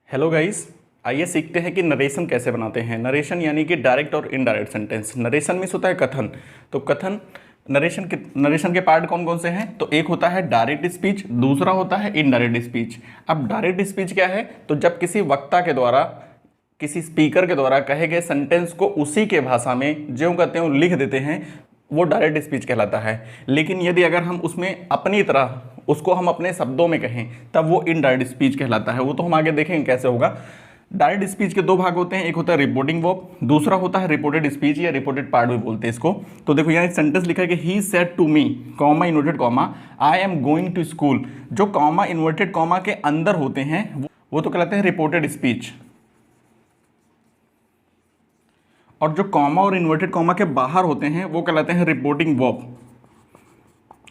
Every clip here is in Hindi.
हेलो गाइस, आइए सीखते हैं कि नरेशन कैसे बनाते हैं। नरेशन यानी कि डायरेक्ट और इनडायरेक्ट सेंटेंस। नरेशन मीन्स होता है कथन। तो कथन नरेशन के पार्ट कौन कौन से हैं? तो एक होता है डायरेक्ट स्पीच, दूसरा होता है इनडायरेक्ट स्पीच। अब डायरेक्ट स्पीच क्या है? तो जब किसी वक्ता के द्वारा, किसी स्पीकर के द्वारा कहे गए सेंटेंस को उसी के भाषा में जो कहते हैं वो लिख देते हैं, वो डायरेक्ट स्पीच कहलाता है। लेकिन यदि अगर हम उसमें अपनी तरह उसको हम अपने शब्दों में कहें तब वो इनडायरेक्ट स्पीच कहलाता है। वो तो हम आगे देखेंगे कैसे होगा। डायरेक्ट स्पीच के दो भाग होते हैं, एक होता है रिपोर्टिंग वर्ब, दूसरा होता है रिपोर्टेड स्पीच या रिपोर्टेड पार्ट भी बोलते हैं इसको। तो देखो यहाँ एक सेंटेंस लिखा है कि he said to me comma inverted comma I am going to school. जो कॉमा इन्वर्टेड कॉमा के अंदर होते हैं वो तो कहलाते हैं रिपोर्टेड स्पीच, और जो कॉमा और इन्वर्टेड कॉमा के बाहर होते हैं वो कहलाते हैं रिपोर्टिंग वर्ब।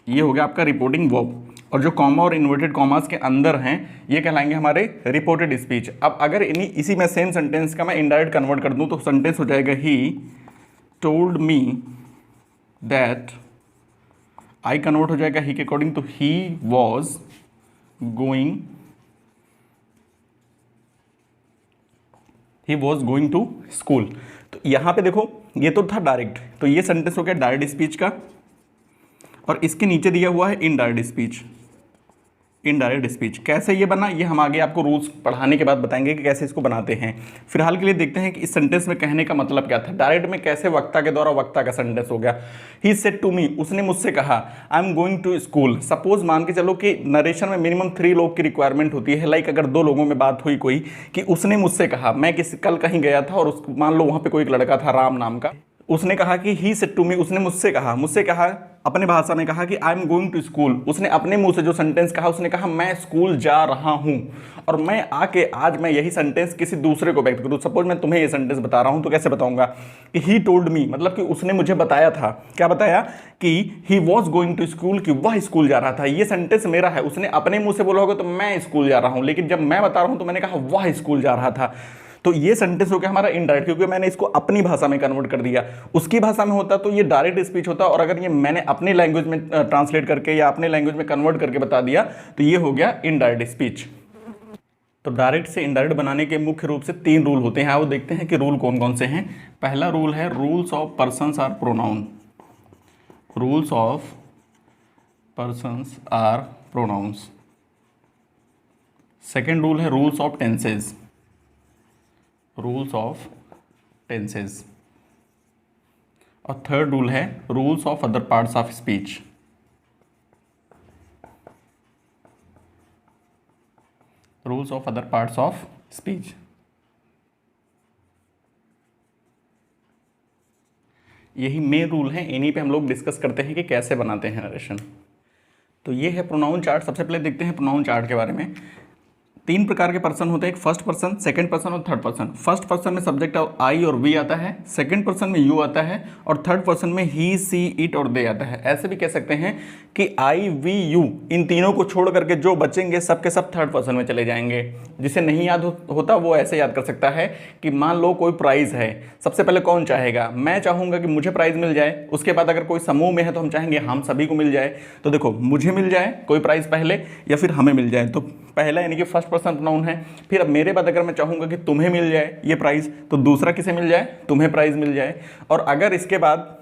ये हो गया आपका रिपोर्टिंग वर्ब। और जो कॉमा और इन्वर्टेड कॉमास के अंदर हैं ये कहलाएंगे हमारे रिपोर्टेड स्पीच। अब अगर इसी में सेम सेंटेंस का मैं इनडायरेक्ट कन्वर्ट कर दूं तो सेंटेंस हो जाएगा he told me that, I convert हो जाएगा ही के अकॉर्डिंग, तो he was going to school. तो यहाँ पे देखो ये तो था डायरेक्ट, तो ये सेंटेंस हो गया डायरेक्ट स्पीच का, और इसके नीचे दिया हुआ है इनडायरेक्ट स्पीच। इनडायरेक्ट स्पीच कैसे ये बना, ये हम आगे आपको रूल्स पढ़ाने के बाद बताएंगे कि कैसे इसको बनाते हैं। फिलहाल के लिए देखते हैं कि इस सेंटेंस में कहने का मतलब क्या था। डायरेक्ट में कैसे वक्ता के द्वारा वक्ता का सेंटेंस हो गया। ही सेड टू मी, उसने मुझसे कहा, I am going to school. Suppose मान के चलो कि नरेशन में मिनिमम 3 लोग की रिक्वायरमेंट होती है। लाइक अगर 2 लोगों में बात हुई कोई कि उसने मुझसे कहा, मैं कल कहीं गया था और मान लो वहाँ पे कोई एक लड़का था राम नाम का, उसने कहा कि ही सेड टू मी, उसने मुझसे कहा अपने भाषा में कहा कि I am going to school. उसने अपने मुंह से जो सेंटेंस कहा, उसने कहा मैं स्कूल जा रहा हूं। और मैं आके आज मैं यही सेंटेंस किसी दूसरे को व्यक्त करूं। सपोज मैं तुम्हें ये सेंटेंस बता रहा हूं तो कैसे बताऊंगा कि ही टोल्ड मी, मतलब कि उसने मुझे बताया था। क्या बताया? कि he was going to school, कि वह स्कूल जा रहा था। ये सेंटेंस मेरा है, उसने अपने मुंह से बोला होगा तो मैं स्कूल जा रहा हूं, लेकिन जब मैं बता रहा हूं तो मैंने कहा वह स्कूल जा रहा था। तो ये सेंटेंस हो गया हमारा इनडायरेक्ट, क्योंकि मैंने इसको अपनी भाषा में कन्वर्ट कर दिया। उसकी भाषा में होता तो ये डायरेक्ट स्पीच होता, और अगर ये मैंने अपनी लैंग्वेज में ट्रांसलेट करके या अपने लैंग्वेज में कन्वर्ट करके बता दिया तो ये हो गया इनडायरेक्ट स्पीच। तो डायरेक्ट से इनडायरेक्ट बनाने के मुख्य रूप से 3 रूल होते हैं। वो देखते हैं कि रूल कौन कौन से हैं। पहला रूल है rules of persons are pronoun. Rules of persons are pronouns. Second rule है rules of tenses. Rules of tenses. और थर्ड रूल है rules of other parts of speech. Rules of other parts of speech. यही मेन रूल है, इन्हीं पे हम लोग डिस्कस करते हैं कि कैसे बनाते हैं नरेशन। तो ये है प्रोनाउन चार्ट। सबसे पहले देखते हैं प्रोनाउन चार्ट के बारे में। 3 प्रकार के पर्सन होते हैं, एक फर्स्ट पर्सन, सेकंड पर्सन और थर्ड पर्सन। फर्स्ट पर्सन में सब्जेक्ट आई और वी आता है, सेकंड पर्सन में यू आता है, और थर्ड पर्सन में ही, सी, इट और दे आता है। ऐसे भी कह सकते हैं कि आई, वी, यू, इन तीनों को छोड़ करके जो बचेंगे सब के सब थर्ड पर्सन में चले जाएंगे। जिसे नहीं याद होता वो ऐसे याद कर सकता है कि मान लो कोई प्राइज़ है, सबसे पहले कौन चाहेगा? मैं चाहूँगा कि मुझे प्राइज़ मिल जाए। उसके बाद अगर कोई समूह में है तो हम चाहेंगे हम सभी को मिल जाए। तो देखो, मुझे मिल जाए कोई प्राइज़ पहले या फिर हमें मिल जाए, तो पहला यानी कि फर्स्ट पर्सन प्रोनाउन है। फिर अब मेरे बाद अगर मैं चाहूँगा कि तुम्हें मिल जाए ये प्राइज़, तो दूसरा किसे मिल जाए? तुम्हें प्राइज़ मिल जाए। और अगर इसके बाद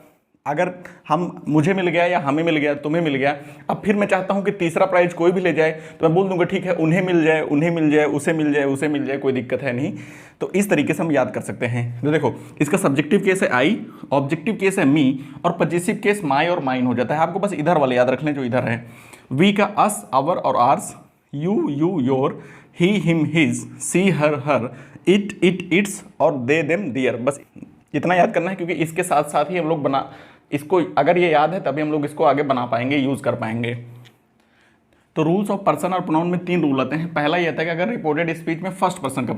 अगर हम मुझे मिल गया या हमें मिल गया, तुम्हें मिल गया, अब फिर मैं चाहता हूँ कि तीसरा प्राइज़ कोई भी ले जाए, तो मैं बोल दूंगा ठीक है उन्हें मिल जाए, उन्हें मिल जाए, उसे मिल जाए, उसे मिल जाए, कोई दिक्कत है नहीं। तो इस तरीके से हम याद कर सकते हैं। तो देखो, इसका सब्जेक्टिव केस है आई, ऑब्जेक्टिव केस है मी, और पॉजेसिव केस माई और माइन हो जाता है। आपको बस इधर वाले याद रख लें जो इधर है। वी का अस, आवर और ours, you your, he him his, she her her, it its और दे देम देयर। बस इतना याद करना है, क्योंकि इसके साथ साथ ही हम लोग इसको अगर ये याद है तभी हम लोग इसको आगे बना पाएंगे, यूज़ कर पाएंगे। तो रूल्स ऑफ पर्सन और प्रोनाउन में 3 रूल आते हैं। पहला ये आता है कि अगर रिपोर्टेड स्पीच में फर्स्ट पर्सन का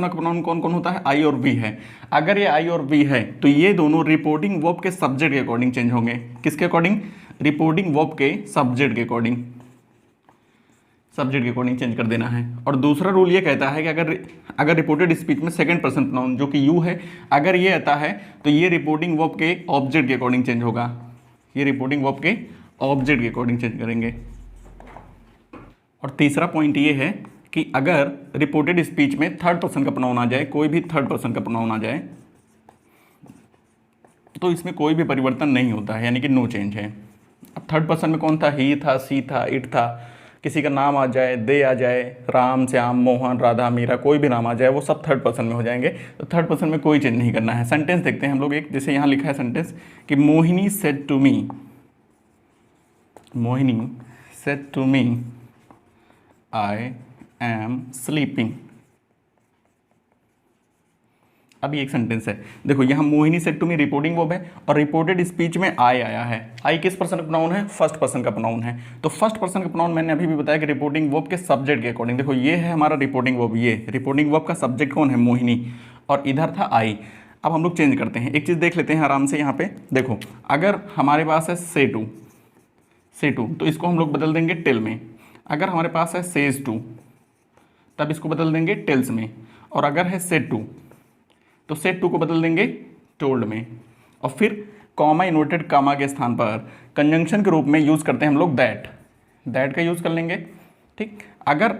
प्रोनाउन कौन कौन होता है? आई और वी है। अगर ये आई और वी है तो ये दोनों रिपोर्टिंग वर्ब के सब्जेक्ट के अकॉर्डिंग चेंज होंगे। किसके अकॉर्डिंग? रिपोर्टिंग वर्ब के सब्जेक्ट के अकॉर्डिंग चेंज कर देना है। और दूसरा रूल ये कहता है कि अगर रिपोर्टेड स्पीच में सेकंड पर्सन प्रोनाउन जो कि यू है, अगर ये आता है तो ये रिपोर्टिंग वर्ब के ऑब्जेक्ट के अकॉर्डिंग चेंज होगा। ये रिपोर्टिंग वर्ब के ऑब्जेक्ट के अकॉर्डिंग चेंज करेंगे। और तीसरा पॉइंट ये है कि अगर रिपोर्टेड स्पीच में थर्ड पर्सन का प्रोनाउन आ जाए, कोई भी थर्ड पर्सन का प्रोनाउन आ जाए, तो इसमें कोई भी परिवर्तन नहीं होता है, यानी कि नो चेंज है। अब थर्ड पर्सन में कौन था, ही था, सी था, इट था, किसी का नाम आ जाए, दे आ जाए, राम, श्याम, मोहन, राधा, मीरा, कोई भी नाम आ जाए, वो सब थर्ड पर्सन में हो जाएंगे। तो थर्ड पर्सन में कोई चेंज नहीं करना है। सेंटेंस देखते हैं हम लोग एक, जैसे यहाँ लिखा है सेंटेंस कि Mohini said to me, Mohini said to me I am sleeping. अभी एक सेंटेंस है, देखो यहाँ Mohini said to me reporting verb है और रिपोर्टेड स्पीच में आई आया है। आई किस पर्सन का प्रोनाउन है, फर्स्ट पर्सन का प्रोनाउन है। तो फर्स्ट पर्सन का प्रोनाउन मैंने अभी भी बताया कि रिपोर्टिंग वर्ब के सब्जेक्ट के अकॉर्डिंग, देखो ये है हमारा रिपोर्टिंग वर्ब, ये रिपोर्टिंग वर्ब का सब्जेक्ट कौन है, मोहिनी, और इधर था आई। अब हम लोग चेंज करते हैं, एक चीज़ देख लेते हैं आराम से। यहाँ पे देखो, अगर हमारे पास है से टू, से टू, तो इसको हम लोग बदल देंगे टेल में। अगर हमारे पास है सेज टू, तब इसको बदल देंगे टेल्स में। और अगर है सेड टू, तो सेड टू को बदल देंगे टोल्ड में। और फिर कॉमा, इन्वर्टेड कॉमा के स्थान पर कंजंक्शन के रूप में यूज़ करते हैं हम लोग दैट, दैट का यूज़ कर लेंगे। ठीक, अगर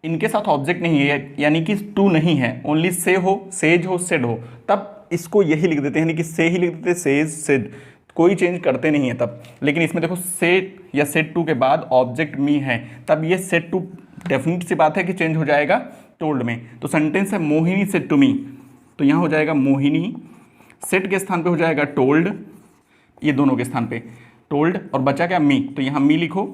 इनके साथ ऑब्जेक्ट नहीं है, यानी कि टू नहीं है, ओनली से हो, सेज हो, सेड हो, तब इसको यही लिख देते हैं, यानी कि से ही लिख देते हैं, सेज, सेड, कोई चेंज करते नहीं है तब। लेकिन इसमें देखो सेड या सेड टू के बाद ऑब्जेक्ट मी है, तब ये सेड टू डेफिनेट सी बात है कि चेंज हो जाएगा टोल्ड में। तो सेंटेंस है मोहिनी सेड टू मी, तो यहाँ हो जाएगा मोहिनी, सेट के स्थान पे हो जाएगा टोल्ड, ये दोनों के स्थान पे टोल्ड, और बचा क्या, मी, तो यहाँ मी लिखो,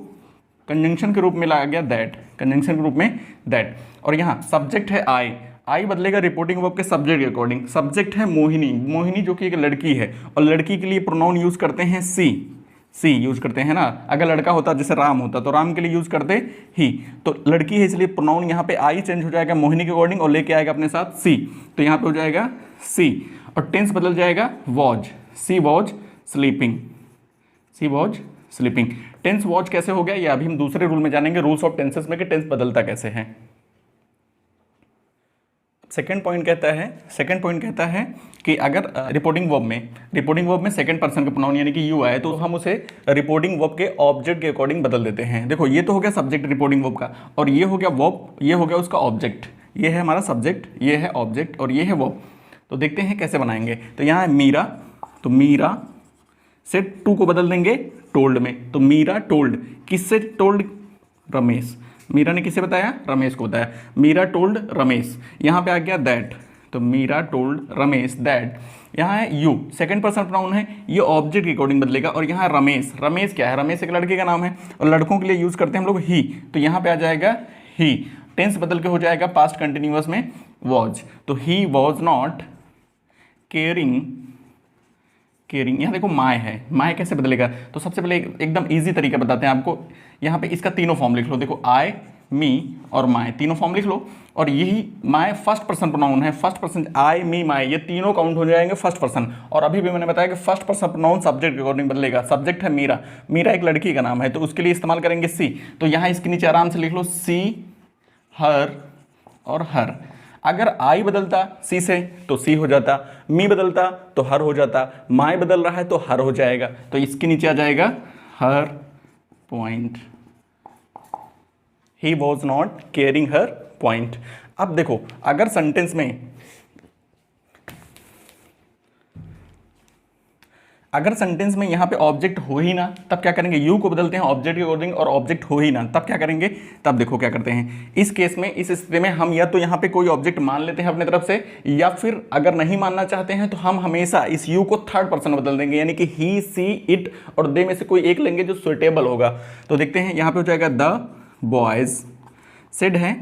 कंजंक्शन के रूप में लगा गया दैट, कंजंक्शन के रूप में दैट। और यहाँ सब्जेक्ट है आई, आई बदलेगा रिपोर्टिंग वर्ब के सब्जेक्ट के अकॉर्डिंग। सब्जेक्ट है मोहिनी, मोहिनी जो कि एक लड़की है, और लड़की के लिए प्रोनाउन यूज़ करते हैं सी, सी यूज़ करते हैं ना। अगर लड़का होता जैसे राम होता तो राम के लिए यूज़ करते ही, तो लड़की है इसलिए प्रोनाउन यहाँ पे आई चेंज हो जाएगा मोहिनी के अकॉर्डिंग और लेके आएगा अपने साथ सी, तो यहाँ पे हो जाएगा सी। और टेंस बदल जाएगा was, she was sleeping, she was sleeping. Tense was कैसे हो गया, ये अभी हम दूसरे रूल में जानेंगे, रूल्स ऑफ टेंसेस में कि टेंस बदलता कैसे है। सेकेंड पॉइंट कहता है कि अगर रिपोर्टिंग वर्ब में सेकंड पर्सन का प्रोनाउन यानी कि यू आए, तो हम उसे रिपोर्टिंग वर्ब के ऑब्जेक्ट के अकॉर्डिंग बदल देते हैं। देखो ये तो हो गया सब्जेक्ट रिपोर्टिंग वर्ब का, और ये हो गया वर्ब, ये हो गया उसका ऑब्जेक्ट, ये है हमारा सब्जेक्ट, ये है ऑब्जेक्ट, और ये है वर्ब। तो देखते हैं कैसे बनाएंगे। तो यहाँ है मीरा, तो मीरा से टू को बदल देंगे टोल्ड में, तो मीरा टोल्ड, किससे टोल्ड, रमेश, मीरा ने किसे बताया, रमेश को बताया, मीरा टोल्ड रमेश। यहाँ पे आ गया दैट, तो मीरा टोल्ड रमेश दैट। यहाँ है यू, सेकंड पर्सन प्रोनाउन है, ये ऑब्जेक्ट के अकॉर्डिंग बदलेगा। और यहाँ रमेश, रमेश क्या है, रमेश एक लड़के का नाम है, और लड़कों के लिए यूज़ करते हैं हम लोग ही, तो यहाँ पे आ जाएगा ही। टेंस बदल के हो जाएगा पास्ट कंटिन्यूअस में वॉज, तो he was not caring, caring. यहाँ देखो माय है, माय कैसे बदलेगा, तो सबसे पहले एकदम इजी तरीका बताते हैं आपको। यहाँ पे इसका तीनों फॉर्म लिख लो, देखो आई, मी और माय, तीनों फॉर्म लिख लो। और यही माय फर्स्ट पर्सन प्रोनाउन है, first person, I, me, my, ये तीनों काउंट हो जाएंगे फर्स्ट पर्सन। और अभी भी मैंने बताया कि फर्स्ट पर्सन प्रोनाउन सब्जेक्ट के अकॉर्डिंग बदलेगा। सब्जेक्ट है मीरा, मीरा एक लड़की का नाम है, तो उसके लिए इस्तेमाल करेंगे सी, तो यहाँ इसके नीचे आराम से लिख लो सी, हर और हर। अगर आई बदलता सी से तो सी हो जाता, मी बदलता तो हर हो जाता, माय बदल रहा है तो हर हो जाएगा, तो इसके नीचे आ जाएगा हर point, he was not caring हर पॉइंट। अब देखो अगर सेंटेंस में, अगर सेंटेंस में यहाँ पे ऑब्जेक्ट हो ही ना, तब क्या करेंगे, यू को बदलते हैं ऑब्जेक्ट के अकॉर्डिंग, और ऑब्जेक्ट हो ही ना तब क्या करेंगे, तब देखो क्या करते हैं। इस केस में, इस स्थिति में हम या तो यहाँ पे कोई ऑब्जेक्ट मान लेते हैं अपने तरफ से, या फिर अगर नहीं मानना चाहते हैं तो हम हमेशा इस यू को थर्ड पर्सन बदल देंगे, यानी कि ही, सी, इट और दे में से कोई एक लेंगे जो सुटेबल होगा। तो देखते हैं, यहाँ पे हो जाएगा द बॉयज सेड है,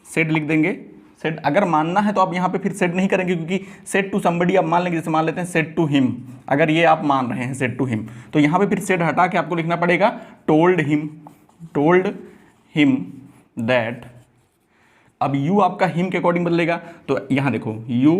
सेड लिख देंगे, सेड। अगर मानना है तो आप यहाँ पे फिर सेड नहीं करेंगे, क्योंकि सेड टू समबडी आप मान लेंगे, जैसे मान लेते हैं सेड टू हिम, अगर ये आप मान रहे हैं सेड टू हिम, तो यहाँ पे फिर सेड हटा के आपको लिखना पड़ेगा टोल्ड हिम दैट। अब यू आपका हिम के अकॉर्डिंग बदलेगा, तो यहाँ देखो यू,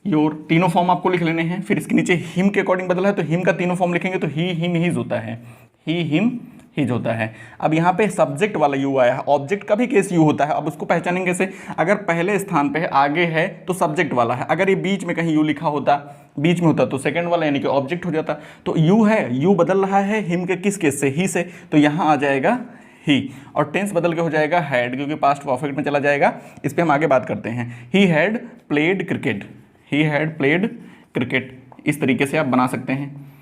योर, तीनों फॉर्म आपको लिख लेने हैं। फिर इसके नीचे हिम के अकॉर्डिंग बदला है, तो हिम का तीनों फॉर्म लिखेंगे, तो ही, हिम, हिज होता है, ही, हिम, हिज होता है। अब यहाँ पे सब्जेक्ट वाला यू आया है, ऑब्जेक्ट का भी केस यू होता है। अब उसको पहचानेंगे कैसे, अगर पहले स्थान पे है, आगे है, तो सब्जेक्ट वाला है। अगर ये बीच में कहीं यू लिखा होता, बीच में होता, तो सेकंड वाला यानी कि ऑब्जेक्ट हो जाता। तो यू है, यू बदल रहा है हिम के किस केस से, ही से, तो यहाँ आ जाएगा ही, और टेंस बदल के हो जाएगा हैड, क्योंकि पास्ट परफेक्ट में चला जाएगा। इस पे हम आगे बात करते हैं। He had played cricket, he had played cricket, इस तरीके से आप बना सकते हैं।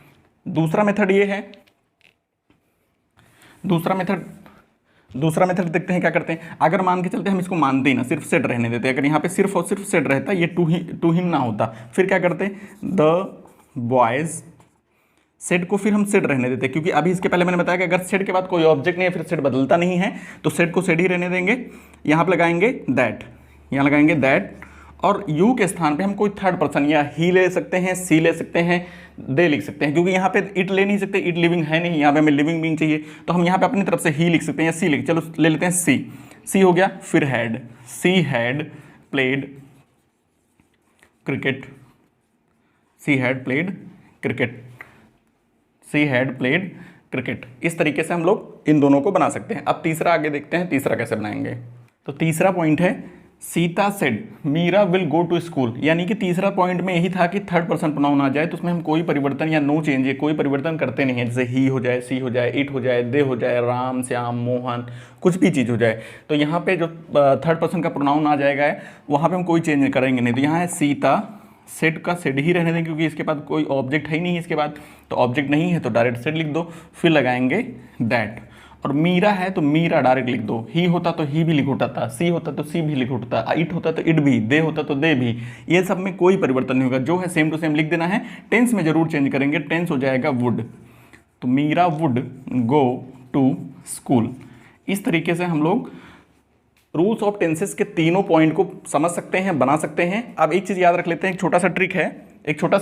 दूसरा मेथड ये है, दूसरा मेथड देखते हैं क्या करते हैं। अगर मान के चलते हम इसको मानते ही ना, सिर्फ सेड रहने देते, अगर यहाँ पे सिर्फ और सिर्फ सेड रहता, ये टू हिम ना होता, फिर क्या करते, द बॉयज, सेड को फिर हम सेड रहने देते, क्योंकि अभी इसके पहले मैंने बताया कि अगर सेड के बाद कोई ऑब्जेक्ट नहीं है, फिर सेड बदलता नहीं है, तो सेड को सेड ही रहने देंगे। यहाँ पे लगाएंगे दैट, यहाँ लगाएंगे दैट, और यू के स्थान पे हम कोई थर्ड पर्सन या ही ले सकते हैं, सी ले सकते हैं, दे लिख सकते हैं, क्योंकि यहाँ पे इट ले नहीं सकते, इट लिविंग है नहीं, यहाँ पे हमें लिविंग बीइंग चाहिए, तो हम यहाँ पे अपनी तरफ से ही लिख सकते हैं या सी लिख, चलो ले लेते हैं सी, सी हो गया। फिर had, she had played cricket, she had played cricket, she had played cricket, इस तरीके से हम लोग इन दोनों को बना सकते हैं। अब तीसरा आगे देखते हैं, तीसरा कैसे बनाएंगे। तो तीसरा पॉइंट है Sita said Meera will go to school, यानी कि तीसरा पॉइंट में यही था कि थर्ड पर्सन प्रोनाउन आ जाए तो उसमें हम कोई परिवर्तन या नो चेंज, कोई परिवर्तन करते नहीं है, जैसे ही हो जाए, सी हो जाए, इट हो जाए, दे हो जाए, राम, श्याम, मोहन, कुछ भी चीज़ हो जाए। तो यहाँ पे जो थर्ड पर्सन का प्रोनाउन आ जाएगा है, वहाँ पे हम कोई चेंज करेंगे नहीं। तो यहाँ है सीता, सेड का सेड ही रहने दें, क्योंकि इसके बाद कोई ऑब्जेक्ट है ही नहीं, इसके बाद तो ऑब्जेक्ट नहीं है तो डायरेक्ट सेड लिख दो, फिर लगाएंगे दैट। और मीरा है तो मीरा डायरेक्ट लिख दो, ही होता तो ही भी लिख उठता था, सी होता तो सी भी लिख उठता, इट होता तो इट भी, दे होता तो दे भी, ये सब में कोई परिवर्तन नहीं होगा, जो है सेम टू सेम लिख देना है। टेंस में जरूर चेंज करेंगे, टेंस हो जाएगा वुड, तो Meera would go to school. इस तरीके से हम लोग रूल्स ऑफ टेंसेस के तीनों पॉइंट को समझ सकते हैं, बना सकते हैं। अब एक चीज़ याद रख लेते हैं, एक छोटा सा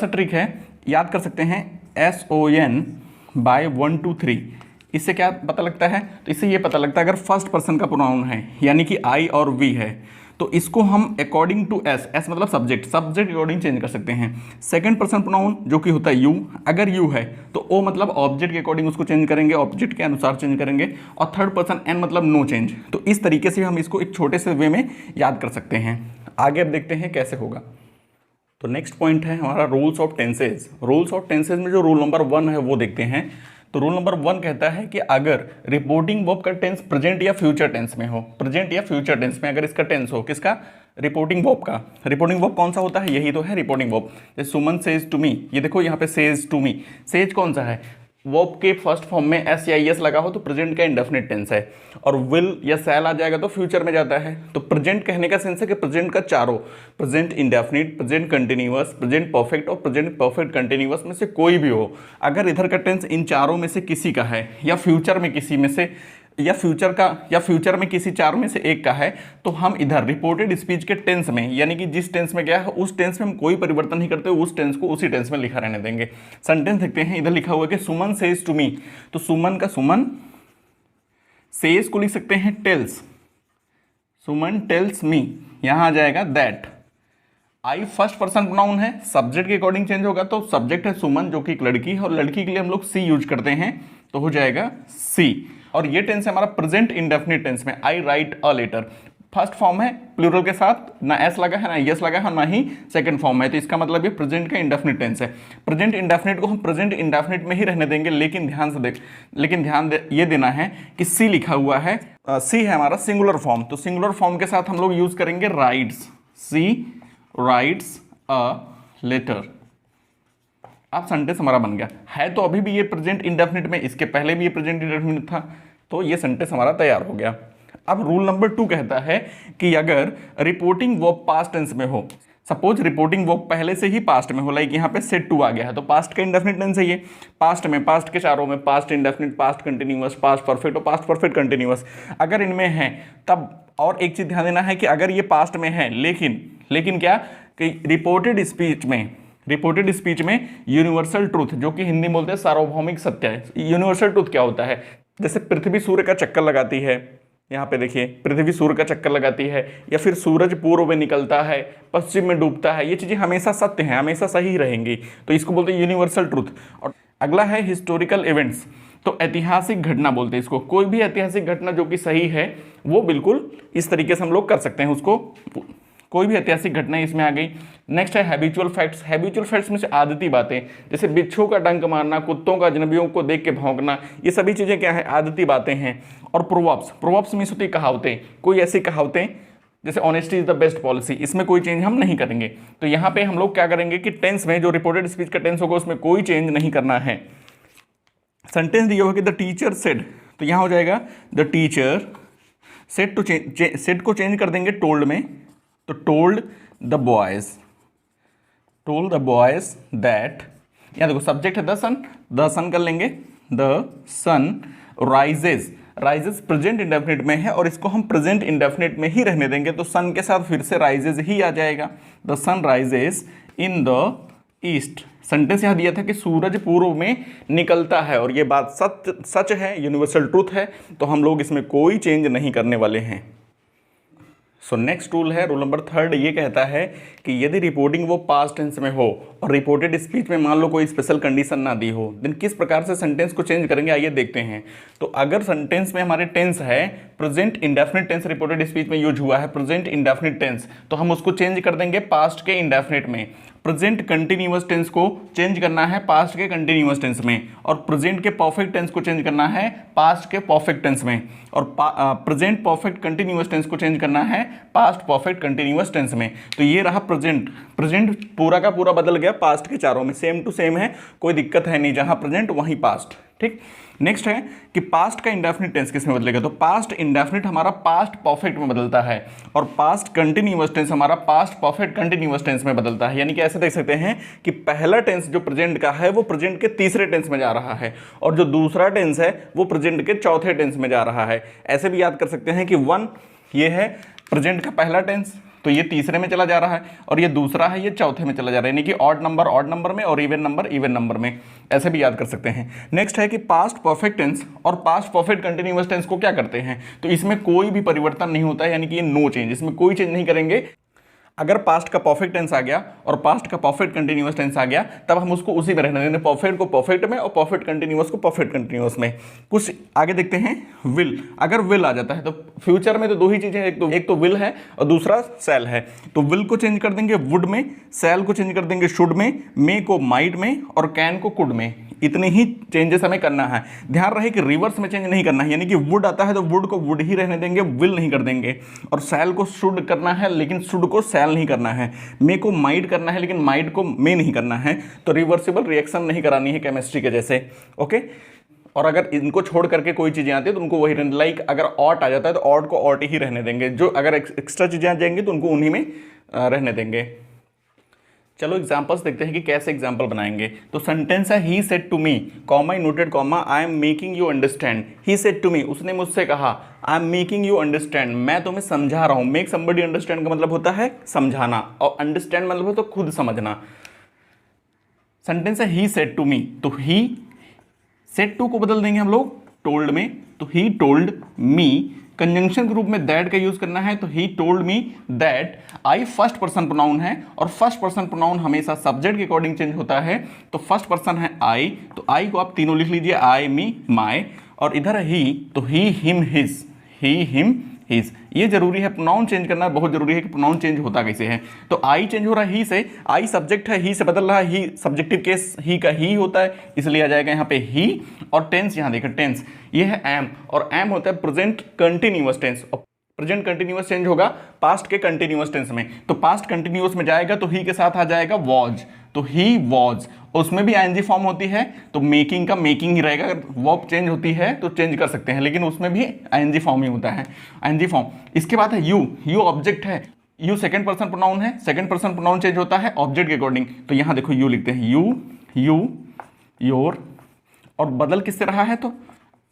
ट्रिक है, याद कर सकते हैं SON बाय 1 2 3। इससे क्या पता लगता है, तो इससे ये पता लगता है अगर फर्स्ट पर्सन का प्रोनाउन है, यानी कि आई और वी है, तो इसको हम अकॉर्डिंग टू एस मतलब सब्जेक्ट अकॉर्डिंग चेंज कर सकते हैं। सेकंड पर्सन प्रोनाउन जो कि होता है यू, अगर यू है तो ओ मतलब ऑब्जेक्ट के अकॉर्डिंग उसको चेंज करेंगे, ऑब्जेक्ट के अनुसार चेंज करेंगे, और थर्ड पर्सन एन मतलब नो चेंज। तो इस तरीके से हम इसको एक छोटे से वे में याद कर सकते हैं। आगे अब देखते हैं कैसे होगा। तो नेक्स्ट पॉइंट है हमारा rules of tenses. Rules of tenses में जो रूल नंबर 1 है वो देखते हैं। तो रूल नंबर 1 कहता है कि अगर रिपोर्टिंग वर्ब का टेंस प्रेजेंट या फ्यूचर टेंस में हो, प्रेजेंट या फ्यूचर टेंस में अगर इसका टेंस हो, किसका, रिपोर्टिंग वर्ब का। रिपोर्टिंग वर्ब कौन सा होता है, यही तो है रिपोर्टिंग वर्ब। जैसे सुमन सेज टू मी, ये देखो यहाँ पे सेज टू मी, सेज कौन सा है, वर्ब के फर्स्ट फॉर्म में एस या एस लगा हो तो प्रेजेंट का इंडेफिनिट टेंस है, और विल या सैल आ जाएगा तो फ्यूचर में जाता है। तो प्रेजेंट कहने का सेंस है कि प्रेजेंट का चारों, present indefinite, present continuous, present perfect और प्रेजेंट परफेक्ट कंटिन्यूअस में से कोई भी हो, अगर इधर का टेंस इन चारों में से किसी का है, या फ्यूचर में किसी में से, या फ्यूचर में किसी चार में से एक का है, तो हम इधर रिपोर्टेड स्पीच के टेंस में, यानी कि जिस टेंस में गया है उस टेंस में हम कोई परिवर्तन नहीं करते, उस टेंस को उसी टेंस में लिखा रहने देंगे। सेंटेंस देखते हैं, इधर लिखा हुआ है कि सुमन सेज टू मी, तो सुमन का सुमन, सेज को लिख सकते हैं टेल्स, सुमन टेल्स मी, यहां आ जाएगा that. I first person pronoun है, सब्जेक्ट के अकॉर्डिंग चेंज होगा, तो सब्जेक्ट है सुमन जो कि एक लड़की है, और लड़की के लिए हम लोग सी यूज करते हैं, तो हो जाएगा सी। और ये टेंस है हमारा प्रेजेंट इंडेफिनिट टेंस में, I write a letter, first form है प्लूरल के साथ, ना एस लगा है ना यस लगा है, ना ही सेकंड फॉर्म है, तो इसका मतलब ये प्रेजेंट का इंडेफिनिट टेंस है। प्रेजेंट इंडेफिनिट को हम प्रेजेंट इंडेफिनिट में ही रहने देंगे, लेकिन ध्यान ये देना है कि सी लिखा हुआ है, सी है हमारा सिंगुलर फॉर्म, तो सिंगुलर फॉर्म के साथ हम लोग यूज करेंगे writes, she writes a letter. अब सेंटेंस हमारा बन गया है, तो अभी भी ये प्रेजेंट इंडेफिनिट में, इसके पहले भी ये प्रेजेंट इंडेफिनिट था, तो ये सेंटेंस हमारा तैयार हो गया। अब रूल नंबर 2 कहता है कि अगर रिपोर्टिंग वर्ब पास्ट टेंस में हो, सपोज रिपोर्टिंग वर्ब पहले से ही पास्ट में हो, लाइक यहाँ पे सेड टू आ गया है, तो पास्ट का इंडेफिनिट टेंस है ये, पास्ट में, पास्ट के चारों में, past indefinite, past continuous, past perfect और पास्ट परफेक्ट कंटिन्यूअस, अगर इनमें है तब, और एक चीज ध्यान देना है कि अगर ये पास्ट में है, लेकिन क्या कि रिपोर्टेड स्पीच में यूनिवर्सल ट्रूथ, जो कि हिंदी बोलते हैं सार्वभौमिक सत्य है। यूनिवर्सल ट्रूथ क्या होता है, जैसे पृथ्वी सूर्य का चक्कर लगाती है, यहाँ पे देखिए पृथ्वी सूर्य का चक्कर लगाती है, या फिर सूरज पूर्व में निकलता है, पश्चिम में डूबता है, ये चीजें हमेशा सत्य हैं, हमेशा सही रहेंगी, तो इसको बोलते हैं यूनिवर्सल ट्रूथ। और अगला है हिस्टोरिकल इवेंट्स, तो ऐतिहासिक घटना बोलते हैं इसको, कोई भी ऐतिहासिक घटना जो कि सही है वो बिल्कुल इस तरीके से हम लोग कर सकते हैं, उसको कोई भी ऐतिहासिक घटना इसमें आ गई। नेक्स्ट है हैबिचुअल फैक्ट्स। हैबिचुअल फैक्ट्स में से आदती बातें, जैसे बिच्छू का डंक मारना, कुत्तों का अजनबियों को देख के भौंकना, ये सभी चीज़ें क्या है, आदती बातें हैं। और प्रोवर्ब्स, प्रोवर्ब्स मीन्स होती है कहावतें, कोई ऐसी कहावतें जैसे honesty is the best policy, इसमें कोई चेंज हम नहीं करेंगे। तो यहाँ पे हम लोग क्या करेंगे कि टेंस में जो रिपोर्टेड स्पीच का टेंस होगा उसमें कोई चेंज नहीं करना है। सेंटेंस दिया होगा कि द टीचर सेड, तो यहाँ हो जाएगा the teacher said to change, said को चेंज कर देंगे टोल्ड में, तो told the boys, told the boys that, यहाँ देखो सब्जेक्ट है द सन कर लेंगे, the sun rises, rises present indefinite में है और इसको हम प्रेजेंट इंडेफिनिट में ही रहने देंगे, तो सन के साथ फिर से राइजेज ही आ जाएगा। The sun rises in the east. Sentence यहाँ दिया था कि सूरज पूर्व में निकलता है, और ये बात सच है, यूनिवर्सल ट्रूथ है, तो हम लोग इसमें कोई चेंज नहीं करने वाले हैं। सो नेक्स्ट रूल है रूल नंबर 3, ये कहता है कि यदि रिपोर्टिंग वो पास्ट टेंस में हो और रिपोर्टेड स्पीच में मान लो कोई स्पेशल कंडीशन ना दी हो, देन किस प्रकार से सेंटेंस को चेंज करेंगे आइए देखते हैं। तो अगर सेंटेंस में हमारे टेंस है present indefinite tense, reported speech में यूज हुआ है प्रेजेंट इंडेफिनिट टेंस, तो हम उसको चेंज कर देंगे पास्ट के इंडेफिनिट में। प्रेजेंट कंटिन्यूअस टेंस को चेंज करना है पास्ट के कंटिन्यूअस टेंस में, और प्रेजेंट के परफेक्ट टेंस को चेंज करना है पास्ट के परफेक्ट टेंस में, और प्रेजेंट परफेक्ट कंटिन्यूअस टेंस को चेंज करना है पास्ट परफेक्ट कंटिन्यूअस टेंस में। तो ये रहा प्रेजेंट, प्रेजेंट पूरा का पूरा बदल गया पास्ट के चारों में, सेम टू सेम है, कोई दिक्कत है नहीं, जहां प्रेजेंट वहीं पास्ट। ठीक, नेक्स्ट है कि पास्ट का इंडेफिनिट टेंस किस में बदलेगा, तो पास्ट इंडेफिनिट हमारा पास्ट परफेक्ट में बदलता है, और पास्ट कंटिन्यूअस टेंस हमारा पास्ट परफेक्ट कंटिन्यूअस टेंस में बदलता है। यानी कि ऐसे देख सकते हैं कि पहला टेंस जो प्रेजेंट का है वो प्रेजेंट के तीसरे टेंस में जा रहा है, और जो दूसरा टेंस है वो प्रेजेंट के चौथे टेंस में जा रहा है। ऐसे भी याद कर सकते हैं कि 1 ये है प्रेजेंट का पहला टेंस, तो ये तीसरे में चला जा रहा है, और ये दूसरा है ये चौथे में चला जा रहा है, यानी कि ऑड नंबर में और इवन नंबर में, ऐसे भी याद कर सकते हैं। नेक्स्ट है कि पास्ट परफेक्ट टेंस और पास्ट परफेक्ट कंटिन्यूअस टेंस को क्या करते हैं, तो इसमें कोई भी परिवर्तन नहीं होता है, यानी कि ये नो चेंज, इसमें कोई चेंज नहीं करेंगे। अगर पास्ट का परफेक्ट टेंस आ गया और पास्ट का परफेक्ट कंटिन्यूअस टेंस आ गया, तब हम उसको उसी में रहने देंगे, परफेक्ट को परफेक्ट में और परफेक्ट कंटिन्यूअस को परफेक्ट कंटिन्यूअस में। कुछ आगे देखते हैं, विल, अगर विल आ जाता है तो फ्यूचर में तो दो ही चीजें, एक तो विल है और दूसरा सेल है, तो विल को चेंज कर देंगे वुड में, सेल को चेंज कर देंगे शुड में, मे को माइट में, और कैन को कुड में। इतनी ही चेंजेस हमें करना है। ध्यान रहे कि रिवर्स में चेंज नहीं करना है, यानी कि वुड आता है तो वुड को वुड ही रहने देंगे, विल नहीं कर देंगे, और सेल को शुड करना है लेकिन शुड को सेल नहीं करना है, मे को माइट करना है लेकिन माइट को मे नहीं करना है। तो रिवर्सिबल रिएक्शन नहीं करानी है केमिस्ट्री के जैसे, ओके। और अगर इनको छोड़ करके कोई चीज़ें आती है तो उनको वही रहने, लाइक अगर ऑट आ जाता है तो ऑट को ऑट ही रहने देंगे, जो अगर एक्स्ट्रा चीज़ें आ जाएंगी तो उनको उन्हीं में रहने देंगे। चलो एग्जांपल्स देखते हैं कि कैसे एग्जांपल बनाएंगे। तो सेंटेंस है he said to me, comma noted comma, I am making you understand. He said to me, उसने मुझसे कहा, I am making you understand, मैं तुम्हें समझा रहा हूँ। मेक समबडी अंडरस्टैंड का मतलब होता है समझाना, और अंडरस्टैंड मतलब होता है खुद समझना। सेंटेंस है ही सेड टू मी, तो ही सेड टू को बदल देंगे हम लोग टोल्ड में, तो ही टोल्ड मी। कंजंक्शन के रूप में दैट का यूज करना है, तो ही told me that. I first person pronoun है, और फर्स्ट पर्सन प्रोनाउन हमेशा सब्जेक्ट के अकॉर्डिंग चेंज होता है, तो फर्स्ट पर्सन है आई, तो आई को आप तीनों लिख लीजिए, आई मी माई, और इधर ही तो ही हिम हिज, ही हिम हिज। ये जरूरी है, प्रोनाउन चेंज करना बहुत जरूरी है कि प्रोनाउन चेंज होता कैसे है। तो आई चेंज हो रहा है ही से, आई सब्जेक्ट है, ही से बदल रहा है, ही सब्जेक्टिव केस ही का ही होता है, इसलिए आ जाएगा यहाँ पे ही। और टेंस यहाँ देखिए, टेंस ये है एम, और एम होता है प्रेजेंट कंटिन्यूअस टेंस, और प्रेजेंट कंटिन्यूअस चेंज होगा पास्ट के कंटिन्यूअस टेंस में, तो पास्ट कंटिन्यूअस में जाएगा तो ही के साथ आ जाएगा वॉज, तो ही वॉज, उसमें भी आईएनजी फॉर्म होती है, तो मेकिंग का मेकिंग ही रहेगा। अगर वर्ब चेंज होती है तो चेंज कर सकते हैं, लेकिन उसमें भी आईएनजी फॉर्म ही होता है, आईएनजी फॉर्म। इसके बाद है यू, यू ऑब्जेक्ट है, यू सेकंड पर्सन प्रोनाउन है, सेकंड पर्सन प्रोनाउन चेंज होता है ऑब्जेक्ट के अकॉर्डिंग, तो यहां देखो यू लिखते हैं, यू योर, और बदल किससे रहा है, तो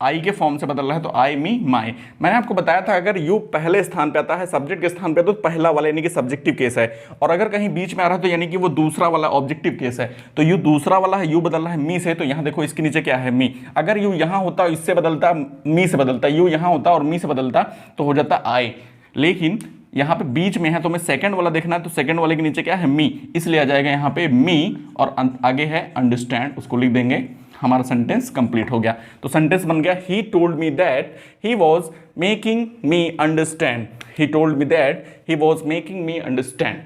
आई के फॉर्म से बदल रहा है, तो आई मी माई। मैंने आपको बताया था अगर यू पहले स्थान पे आता है सब्जेक्ट के स्थान पे, तो पहला वाला यानी कि सब्जेक्टिव केस है, और अगर कहीं बीच में आ रहा है तो यानी कि वो दूसरा वाला ऑब्जेक्टिव केस है। तो यू दूसरा वाला है, यू बदल रहा है मी से, तो यहाँ देखो इसके नीचे क्या है, मी। अगर यू यहाँ होता इससे बदलता, मी से बदलता, यू यहाँ होता और मी से बदलता तो हो जाता आई, लेकिन यहाँ पे बीच में है तो हमें सेकंड वाला देखना है, तो सेकंड वाले के नीचे क्या है, मी, इसलिए आ जाएगा यहाँ पे मी, और आगे है अंडरस्टैंड, उसको लिख देंगे, हमारा सेंटेंस कंप्लीट हो गया। तो सेंटेंस बन गया, he told me that he was making me understand, he told me that he was making me understand.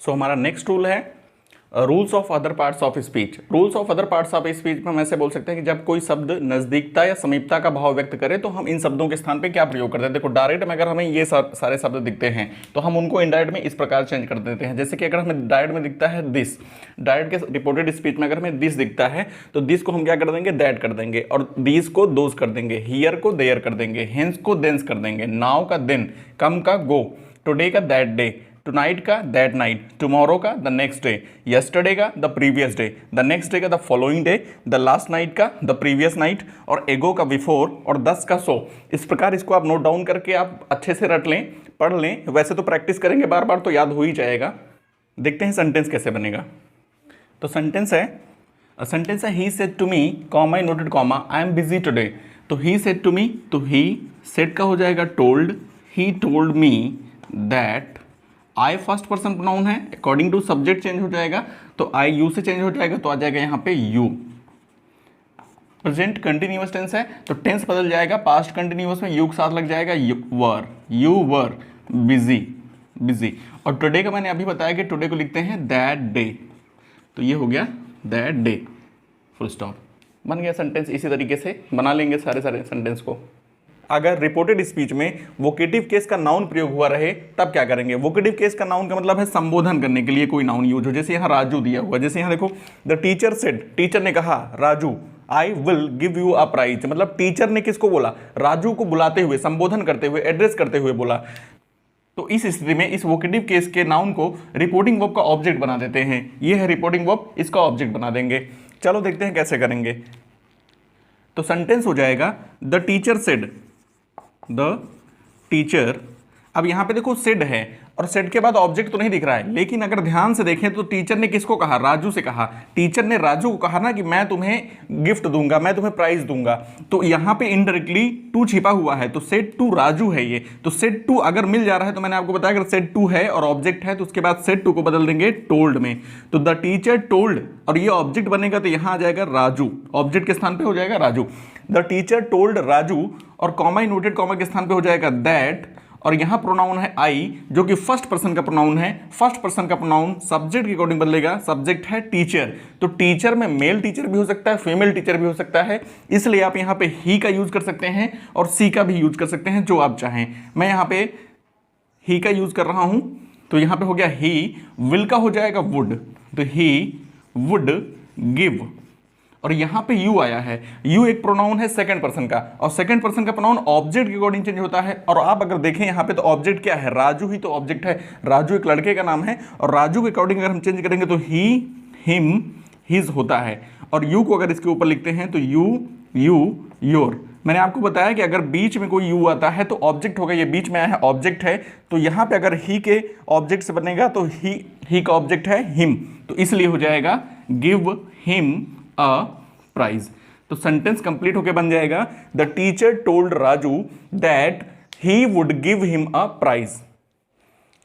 So हमारा नेक्स्ट रूल है rules of other parts of speech. Rules of other parts of speech में हम ऐसे बोल सकते हैं कि जब कोई शब्द नजदीकता या समीपता का भाव व्यक्त करे तो हम इन शब्दों के स्थान पे क्या प्रयोग करते हैं। देखो डायरेक्ट में अगर हमें ये सारे शब्द दिखते हैं तो हम उनको इनडायरेक्ट में इस प्रकार चेंज कर देते हैं। जैसे कि अगर हमें डायरेक्ट में दिखता है दिस, डायरेक्ट के रिपोर्टेड स्पीच में अगर हमें दिस दिखता है तो दिस को हम क्या कर देंगे, दैट कर देंगे, और दीस को दोज कर देंगे, हियर को देयर कर देंगे, हेंस को देंस कर देंगे, नाउ का दिन, कम का गो, टुडे का दैट डे, टुनाइट का दैट नाइट, टुमारो का द नेक्स्ट डे, यस्टरडे का the previous day, the next day का the following day, the last night का द प्रीवियस नाइट, और एगो का बिफोर, और 10 का सो। इस प्रकार इसको आप नोट डाउन करके आप अच्छे से रट लें, पढ़ लें। वैसे तो प्रैक्टिस करेंगे बार बार तो याद हो ही जाएगा। देखते हैं सेंटेंस कैसे बनेगा। तो सेंटेंस है he said to me, comma noted comma, I am busy today. तो ही सेड टू मी, तो ही सेड का हो जाएगा told, he told me that, I first person pronoun है, अकॉर्डिंग टू सब्जेक्ट चेंज हो जाएगा, तो आई यू से चेंज हो जाएगा, तो आ जाएगा यहाँ पे यू। प्रेजेंट कंटिन्यूअस टेंस है तो टेंस बदल जाएगा, पास्ट कंटिन्यूअस में यू के साथ लग जाएगा यू वर बिजी। और टुडे का मैंने अभी बताया कि टुडे को लिखते हैं दैट डे, तो ये हो गया दैट डे, फुल स्टॉप। बन गया सेंटेंस। इसी तरीके से बना लेंगे सारे सेंटेंस को। अगर रिपोर्टेड स्पीच में वोकेटिव केस का नाउन प्रयोग हुआ रहे तब क्या करेंगे। वोकेटिव केस का नाउन का मतलब है संबोधन करने के लिए कोई नाउन यूज हो। जैसे यहाँ राजू दिया हुआ, जैसे यहाँ देखो द टीचर सेड, टीचर ने कहा Raju I will give you a prize, मतलब टीचर ने किसको बोला, राजू को बुलाते हुए, संबोधन करते हुए, एड्रेस करते हुए बोला। तो इस स्थिति में इस वोकेटिव केस के नाउन को रिपोर्टिंग वर्ब का ऑब्जेक्ट बना देते हैं। ये है रिपोर्टिंग वर्ब, इसका ऑब्जेक्ट बना देंगे। चलो देखते हैं कैसे करेंगे। तो सेंटेंस हो जाएगा the teacher said, the teacher. अब यहां पे देखो सेड है और सेड के बाद ऑब्जेक्ट तो नहीं दिख रहा है, लेकिन अगर ध्यान से देखें तो टीचर ने किसको कहा, राजू से कहा। टीचर ने राजू को कहा ना कि मैं तुम्हें गिफ्ट दूंगा, मैं तुम्हें प्राइज दूंगा। तो यहां पे इनडायरेक्टली टू छिपा हुआ है, तो सेड टू राजू है ये। तो सेड टू अगर मिल जा रहा है तो मैंने आपको बताया अगर सेड टू है और ऑब्जेक्ट है तो उसके बाद सेड टू को बदल देंगे टोल्ड में। तो द टीचर टोल्ड और ये ऑब्जेक्ट बनेगा तो यहां आ जाएगा राजू, ऑब्जेक्ट के स्थान पे हो जाएगा Raju. The teacher told Raju और कॉमा नोटेड कॉमा के स्थान पे हो जाएगा दैट, और यहां प्रोनाउन है आई जो कि फर्स्ट पर्सन का प्रोनाउन है। फर्स्ट पर्सन का प्रोनाउन सब्जेक्ट के अकॉर्डिंग बदलेगा। सब्जेक्ट है टीचर, तो टीचर में मेल टीचर भी हो सकता है, फीमेल टीचर भी हो सकता है, इसलिए आप यहां पे ही का यूज कर सकते हैं और सी का भी यूज कर सकते हैं, जो आप चाहें। मैं यहां पे ही का यूज कर रहा हूं, तो यहां पे हो गया ही। विल का हो जाएगा वुड, तो ही वुड गिव, और यहां पे यू आया है। यू एक प्रोनाउन है सेकंड पर्सन का, और सेकंड पर्सन का प्रोनाउन ऑब्जेक्ट के अकॉर्डिंग चेंज होता है। और आप अगर देखें यहां पे तो ऑब्जेक्ट क्या है, राजू ही तो ऑब्जेक्ट है। राजू एक लड़के का नाम है और राजू के अकॉर्डिंग अगर हम चेंज करेंगे तो ही, हिम, हिज होता है। और यू को अगर इसके ऊपर लिखते हैं तो यू, योर। मैंने आपको बताया कि अगर बीच में कोई यू आता है तो ऑब्जेक्ट होगा, ये बीच में आया है ऑब्जेक्ट है, तो यहां पे अगर ही के ऑब्जेक्ट से बनेगा तो ही का ऑब्जेक्ट है हिम, तो इसलिए हो जाएगा गिव हिम अ प्राइज। तो सेंटेंस कंप्लीट होके बन जाएगा the teacher told Raju that he would give him a prize.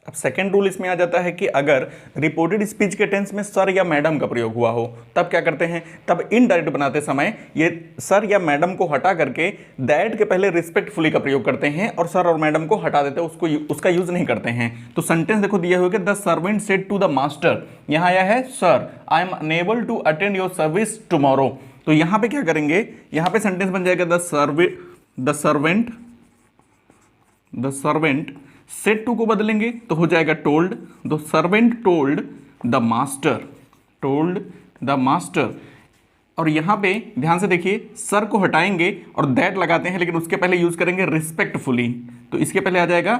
अब सेकेंड रूल इसमें आ जाता है कि अगर रिपोर्टेड स्पीच के टेंस में सर या मैडम का प्रयोग हुआ हो तब क्या करते हैं। तब इनडायरेक्ट बनाते समय ये सर या मैडम को हटा करके दैट के पहले रिस्पेक्टफुली का प्रयोग करते हैं और सर और मैडम को हटा देते हैं, उसका यूज नहीं करते हैं। तो सेंटेंस देखो दिया हुआ है the servant said to the master, यहां आया है sir I am unable to attend your service tomorrow. तो यहां पे क्या करेंगे, यहां पे सेंटेंस बन जाएगा द सर्वेंट सेड टू को बदलेंगे तो हो जाएगा told. The servant told the master. और यहां पे ध्यान से देखिए सर को हटाएंगे और दैट लगाते हैं, लेकिन उसके पहले यूज करेंगे रिस्पेक्टफुली। तो इसके पहले आ जाएगा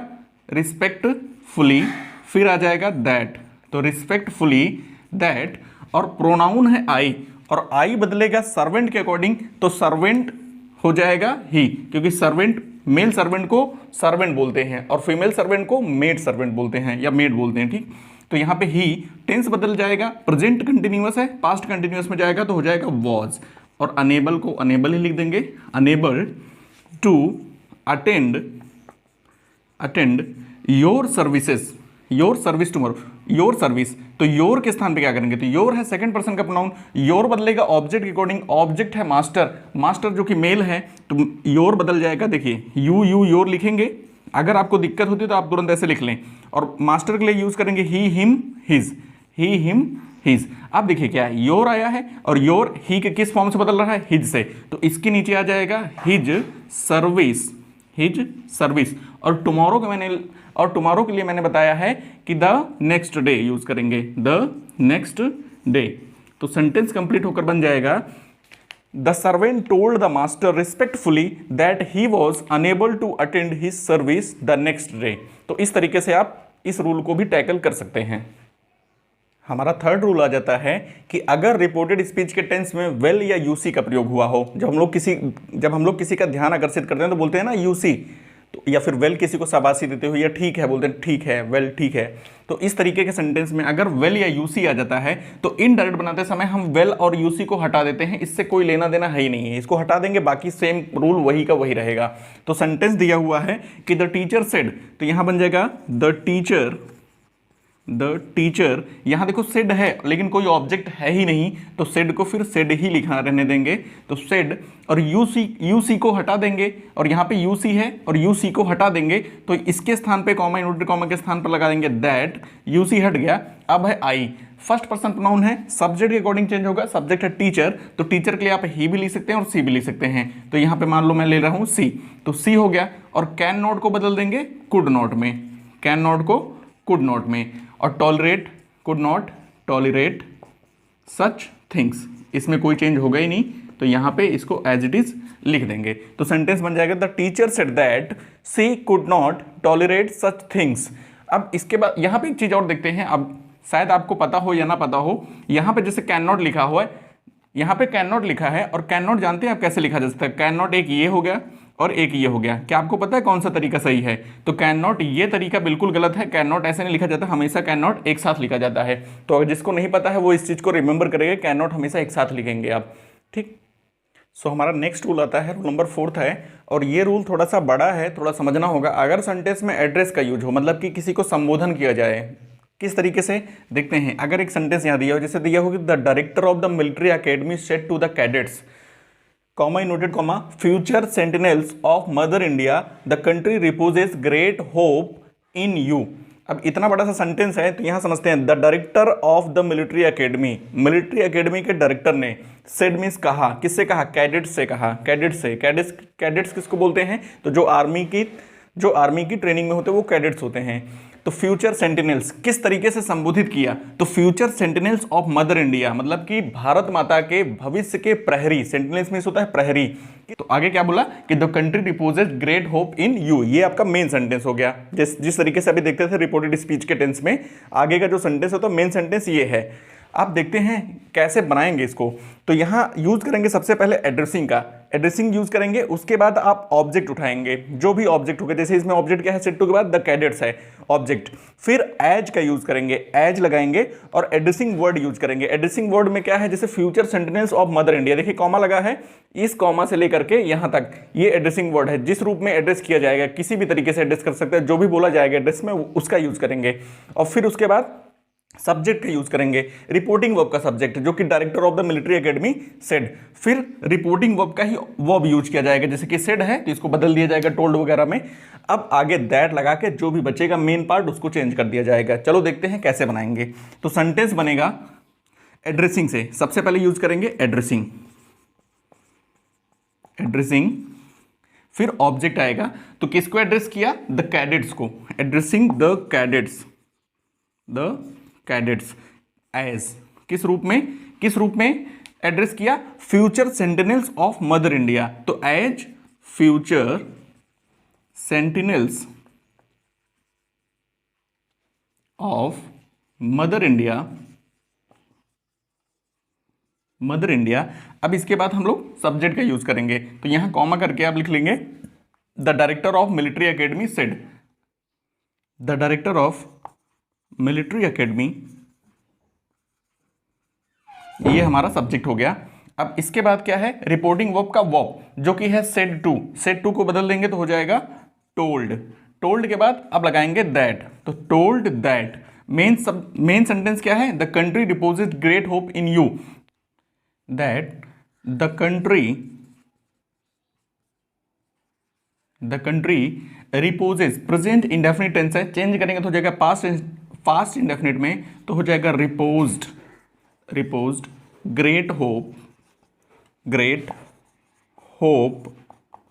रिस्पेक्टफुली, फिर आ जाएगा दैट, तो रिस्पेक्टफुली दैट। और प्रोनाउन है आई और आई बदलेगा सर्वेंट के अकॉर्डिंग, तो सर्वेंट हो जाएगा ही, क्योंकि सर्वेंट मेल सर्वेंट को सर्वेंट बोलते हैं और फीमेल सर्वेंट को मेड सर्वेंट बोलते हैं या मेड बोलते हैं, ठीक। तो यहां पे ही टेंस बदल जाएगा, प्रेजेंट कंटिन्यूअस है, पास्ट कंटिन्यूअस में जाएगा तो हो जाएगा वॉज। और अनेबल को अनेबल ही लिख देंगे, unable to attend your services, your service tomorrow, your service. तो योर के स्थान पे क्या करेंगे, तो योर है सेकंड पर्सन का प्रोनाउन, योर बदलेगा ऑब्जेक्ट के अकॉर्डिंग। ऑब्जेक्ट है मास्टर, मास्टर जो कि मेल है, तो योर बदल जाएगा। देखिए यू योर लिखेंगे अगर आपको दिक्कत होती है तो आप तुरंत ऐसे लिख लें। और मास्टर के लिए यूज करेंगे ही हिम हिज, ही हिम हिज। अब देखिए क्या है, योर आया है और योर ही के किस फॉर्म से बदल रहा है, हिज से, तो इसके नीचे आ जाएगा हिज सर्विस, हिज सर्विस। और टुमारो के लिए मैंने बताया है कि द नेक्स्ट डे यूज करेंगे, द नेक्स्ट डे। तो सेंटेंस कंप्लीट होकर बन जाएगा the servant told the master respectfully that he was unable to attend his service the next day. तो इस तरीके से आप इस रूल को भी टैकल कर सकते हैं। हमारा थर्ड रूल आ जाता है कि अगर रिपोर्टेड स्पीच के टेंस में वेल या यूसी का प्रयोग हुआ हो, जब हम लोग किसी का ध्यान आकर्षित करते हैं तो बोलते हैं ना यूसी, तो या फिर वेल किसी को शाबाशी देते हो या ठीक है बोलते हैं, ठीक है, वेल ठीक है। तो इस तरीके के सेंटेंस में अगर वेल या यूसी आ जाता है तो इनडायरेक्ट बनाते समय हम वेल और यूसी को हटा देते हैं, इससे कोई लेना देना है ही नहीं है, इसको हटा देंगे, बाकी सेम रूल वही का वही रहेगा। तो सेंटेंस दिया हुआ है कि द टीचर सेड, तो यहां बन जाएगा द टीचर। यहां देखो सेड है लेकिन कोई ऑब्जेक्ट है ही नहीं, तो सेड को फिर सेड ही लिखना रहने देंगे, तो सेड और यूसी को हटा देंगे, और यहां पे यूसी है और यूसी को हटा देंगे, तो इसके स्थान पे कॉमा, इन्वर्टेड कॉमा के स्थान पर लगा देंगे दैट, यूसी हट गया, अब है आई। फर्स्ट पर्सन प्रोनाउन है, सब्जेक्ट के अकॉर्डिंग चेंज होगा, सब्जेक्ट है टीचर, तो टीचर के लिए आप ही भी लिख सकते हैं और सी भी लिख सकते हैं। तो यहां पे मान लो मैं ले रहा हूं सी, तो सी हो गया, और कैन नॉट को बदल देंगे कुड नॉट में, कैन नॉट को कुड नॉट में, और tolerate, could not tolerate such things, इसमें कोई चेंज होगा ही नहीं, तो यहां पे इसको एज इट इज लिख देंगे। तो सेंटेंस बन जाएगा the teacher said that she could not tolerate such things. अब इसके बाद यहां पे एक चीज और देखते हैं, अब शायद आपको पता हो या ना पता हो, यहां पे जैसे कैन नॉट लिखा हुआ है, यहां पे कैन नॉट लिखा है, और कैन नॉट जानते हैं आप कैसे लिखा जा सकता है, कैन नॉट एक ये हो गया और एक ये हो गया, क्या आपको पता है कौन सा तरीका सही है? तो कैन नॉट ये तरीका बिल्कुल गलत है, कैन नॉट ऐसे नहीं लिखा जाता, हमेशा कैन नॉट एक साथ लिखा जाता है। तो अगर जिसको नहीं पता है वो इस चीज को रिमेंबर करेगा, कैन नॉट हमेशा एक साथ लिखेंगे आप, ठीक। सो हमारा नेक्स्ट रूल आता है, रूल नंबर 4 है, और ये रूल थोड़ा सा बड़ा है, थोड़ा समझना होगा। अगर सेंटेंस में एड्रेस का यूज हो, मतलब कि किसी को संबोधन किया जाए, किस तरीके से देखते हैं। अगर एक सेंटेंस यहाँ दिया हो, जैसे दिया हो कि the director of the military academy said to the cadets, comma inverted comma, future sentinels of mother India, the country reposes great hope in you. अब इतना बड़ा सा सेंटेंस है, तो यहां समझते हैं, the director of the military academy, military academy के डायरेक्टर ने, सेड मींस कहा, किससे कहा, कैडेट्स से कहा, कैडेट्स से, कैडेट्स किसको बोलते हैं, तो जो आर्मी की ट्रेनिंग में होते हैं वो कैडेट्स होते हैं। तो फ्यूचर सेंटिनल्स किस तरीके से संबोधित किया, तो future sentinels of mother India, मतलब कि भारत माता के भविष्य के प्रहरी, सेंटिनल्स में होता है प्रहरी। तो आगे क्या बोला कि the country reposes great hope in you, ये आपका मेन सेंटेंस हो गया। जिस तरीके से अभी देखते थे रिपोर्टेड स्पीच के टेंस में, आगे का जो सेंटेंस है तो मेन सेंटेंस ये है। आप देखते हैं कैसे बनाएंगे इसको, तो यहां यूज करेंगे सबसे पहले एड्रेसिंग का, एड्रेसिंग यूज करेंगे, उसके बाद आप ऑब्जेक्ट उठाएंगे, जो भी ऑब्जेक्ट होगा, जैसे इसमें ऑब्जेक्ट क्या है, सेट टू के बाद द कैडेट्स है ऑब्जेक्ट, फिर एज का यूज करेंगे, एज लगाएंगे और एड्रेसिंग वर्ड यूज करेंगे। एड्रेसिंग वर्ड में क्या है, जैसे future sentinels of mother India, देखिए कॉमा लगा है, इस कॉमा से लेकर के यहां तक ये एड्रेसिंग वर्ड है, जिस रूप में एड्रेस किया जाएगा, किसी भी तरीके से एड्रेस कर सकते हैं, जो भी बोला जाएगा एड्रेस में उसका यूज करेंगे। और फिर उसके बाद सब्जेक्ट का यूज करेंगे, रिपोर्टिंग वर्ब का सब्जेक्ट, जो कि director of the military academy said, फिर रिपोर्टिंग वर्ब का ही वर्ब यूज किया जाएगा, जैसे कि सेड है तो इसको बदल दिया जाएगा टोल्ड वगैरह में। अब आगे दैट लगा के जो भी बचेगा मेन पार्ट उसको चेंज कर दिया जाएगा। चलो देखते हैं कैसे बनाएंगे। तो सेंटेंस बनेगा एड्रेसिंग से, सबसे पहले यूज करेंगे एड्रेसिंग, फिर ऑब्जेक्ट आएगा, तो किसको एड्रेस किया, द कैडेट्स को, एड्रेसिंग द कैडेट्स एज, किस रूप में एड्रेस किया, future sentinels of mother India, तो as future sentinels of mother India. अब इसके बाद हम लोग सब्जेक्ट का यूज करेंगे, तो यहां कॉमा करके आप लिख लेंगे the director of military academy said, the director of military academy, ये हमारा सब्जेक्ट हो गया। अब इसके बाद क्या है, रिपोर्टिंग वर्ब का वर्ब, जो कि है सेड टू को बदल देंगे तो हो जाएगा टोल्ड के बाद अब लगाएंगे दैट, तो टोल्ड दैट। मेन सेंटेंस क्या है, the country deposit great hope in you, that the country reposes present indefinite tense है, चेंज करेंगे तो हो जाएगा पास्ट इंडेफिनिट में तो हो जाएगा रिपोज्ड, रिपोज्ड। ग्रेट होप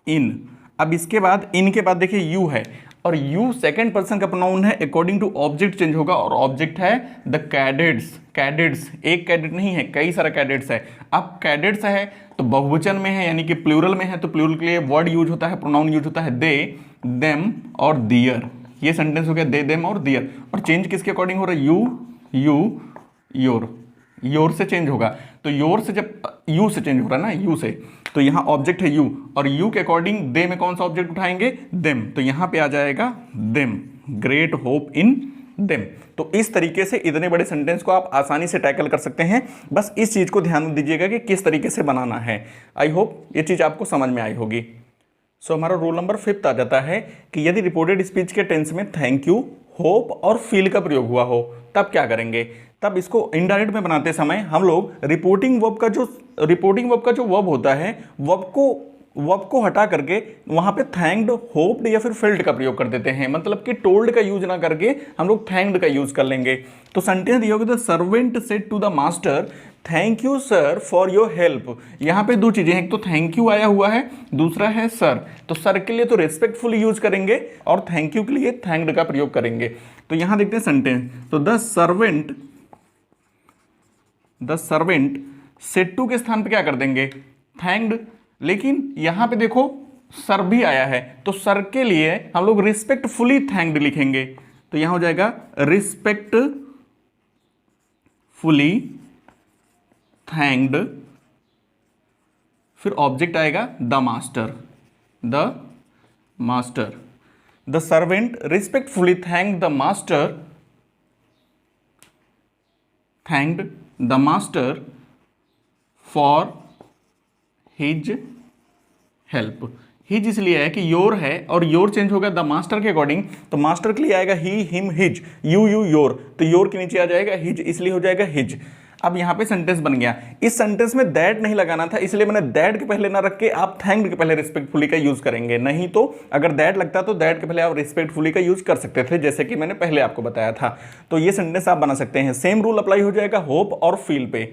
इन। अब इसके बाद इन के बाद देखिए यू है, और यू सेकंड पर्सन का प्रोनाउन है, अकॉर्डिंग टू ऑब्जेक्ट चेंज होगा, और ऑब्जेक्ट है द कैडेट्स। कैडेट्स एक कैडेट नहीं है, कई सारा कैडेट्स है। अब कैडेट्स है तो बहुवचन में है, यानी कि प्लूरल में है, तो प्लूरल के लिए वर्ड यूज होता है, प्रोनाउन यूज होता है दे, देम और दियर। ये सेंटेंस हो गया दे, देम और दियर। और चेंज किसके अकॉर्डिंग हो रहा है? यू, योर से चेंज होगा। तो योर से जब यू से चेंज हो रहा है ना, यू से, तो यहाँ ऑब्जेक्ट है यू, और यू के अकॉर्डिंग दे में कौन सा ऑब्जेक्ट उठाएंगे? देम। तो यहाँ पे आ जाएगा them, great hope in them. तो इस तरीके से इतने बड़े सेंटेंस को आप आसानी से टैकल कर सकते हैं। बस इस चीज को ध्यान दीजिएगा कि किस तरीके से बनाना है। आई होप ये चीज आपको समझ में आई होगी। सो हमारा रूल नंबर 5 आ जाता है कि यदि रिपोर्टेड स्पीच के टेंस में थैंक यू, होप और फील का प्रयोग हुआ हो, तब क्या करेंगे? तब इसको इनडायरेक्ट में बनाते समय हम लोग रिपोर्टिंग वर्ब का जो वर्ब होता है, वर्ब को हटा करके वहां पे थैंक्ड, होप्ड या फिर फेल्ट का प्रयोग कर देते हैं। मतलब कि टोल्ड का यूज ना करके हम लोग थैंक्ड का यूज कर लेंगे। तो सेंटेंस दिया होगा the servant said to the master thank you sir for your help. यहाँ पे दो चीजें हैं, एक तो थैंक यू आया हुआ है, दूसरा है सर। तो सर के लिए तो रेस्पेक्टफुल यूज करेंगे और थैंक यू के लिए थैंक्ड का प्रयोग करेंगे। तो यहां देखते हैं सेंटेंस। तो द सर्वेंट सेड टू के स्थान पे क्या कर देंगे? थैंक्ड। लेकिन यहां पे देखो सर भी आया है, तो सर के लिए हम लोग रिस्पेक्टफुली थैंक्ड लिखेंगे। तो यहां हो जाएगा रिस्पेक्टफुली थैंक्ड, फिर ऑब्जेक्ट आएगा the master. The servant respectfully thanked the master for his help. His इसलिए है कि योर है, और योर चेंज होगा द मास्टर के अकॉर्डिंग, तो मास्टर के लिए आएगा ही, हिम, हिज, यू, योर। तो योर के नीचे आ जाएगा हिज, इसलिए हो जाएगा हिज। अब यहां पे सेंटेंस बन गया। इस सेंटेंस में दैट नहीं लगाना था, इसलिए मैंने दैट के पहले ना रख के आप थैंक्ड के पहले रिस्पेक्टफुली का यूज करेंगे। नहीं तो अगर दैट लगता तो दैट के पहले आप रिस्पेक्टफुली का यूज कर सकते थे, जैसे कि मैंने पहले आपको बताया था। तो ये सेंटेंस आप बना सकते हैं। सेम रूल अप्लाई हो जाएगा होप और फील पे।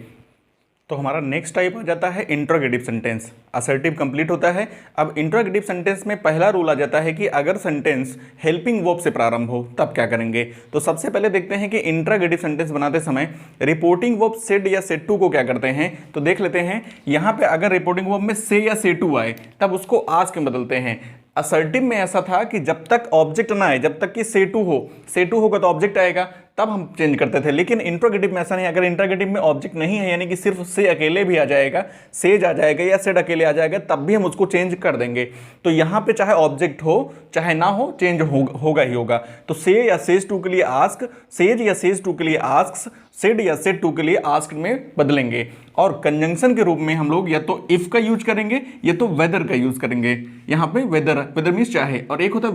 तो हमारा नेक्स्ट टाइप आ जाता है इंट्रोगेटिव सेंटेंस। असर्टिव कंप्लीट होता है। अब इंट्रोगेटिव सेंटेंस में पहला रूल आ जाता है कि अगर सेंटेंस हेल्पिंग वर्ब से प्रारंभ हो तब क्या करेंगे। तो सबसे पहले देखते हैं कि इंट्रोगेटिव सेंटेंस बनाते समय रिपोर्टिंग वर्ब सेड या सेड टू को क्या करते हैं। तो देख लेते हैं। यहाँ पे अगर रिपोर्टिंग वर्ब में से या से टू आए तब उसको आस्क में बदलते हैं। असर्टिव में ऐसा था कि जब तक ऑब्जेक्ट ना आए, जब तक कि से टू होगा तो ऑब्जेक्ट आएगा, तब हम चेंज करते थे। लेकिन इंट्रोगेटिव में ऐसा नहीं। अगर इंट्रोगेटिव में ऑब्जेक्ट नहीं है, यानी कि सिर्फ से अकेले भी आ जाएगा, सेज आ जाएगा या सेड अकेले आ जाएगा, तब भी हम उसको चेंज कर देंगे। तो यहाँ पे चाहे ऑब्जेक्ट हो चाहे ना हो, चेंज होगा ही होगा। तो से या सेज टू के लिए आस्क, सेज या सेज टू के लिए आस्क, सेड या सेड टू के लिए आस्क में बदलेंगे। और कंजंक्शन के रूप में हम लोग या तो इफ का यूज करेंगे या तो वेदर का यूज करेंगे। यहाँ पे वेदर मीन्स चाहे, और एक होता है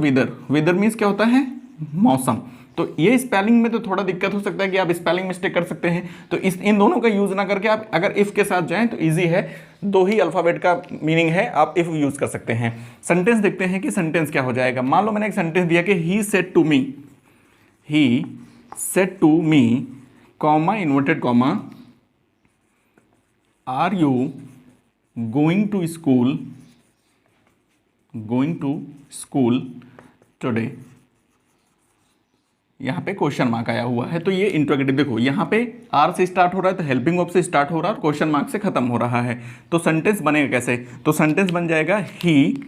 वेदर मीन्स क्या होता है? मौसम। तो ये स्पेलिंग में तो थोड़ा दिक्कत हो सकता है कि आप स्पेलिंग मिस्टेक कर सकते हैं। तो इन दोनों का यूज ना करके आप अगर इफ के साथ जाएं तो इजी है। दो ही अल्फाबेट का मीनिंग है, आप इफ यूज कर सकते हैं। सेंटेंस देखते हैं कि सेंटेंस क्या हो जाएगा। मान लो मैंने एक सेंटेंस दिया कि he said to me comma inverted comma are you going to school today. यहाँ पे क्वेश्चन मार्क आया हुआ है। तो ये इंट्रोगेटिव देखो, यहाँ पे आर से स्टार्ट हो रहा है तो हेल्पिंग वर्ब से स्टार्ट हो रहा है और क्वेश्चन मार्क से खत्म हो रहा है। तो सेंटेंस बनेगा कैसे? तो सेंटेंस बन जाएगा ही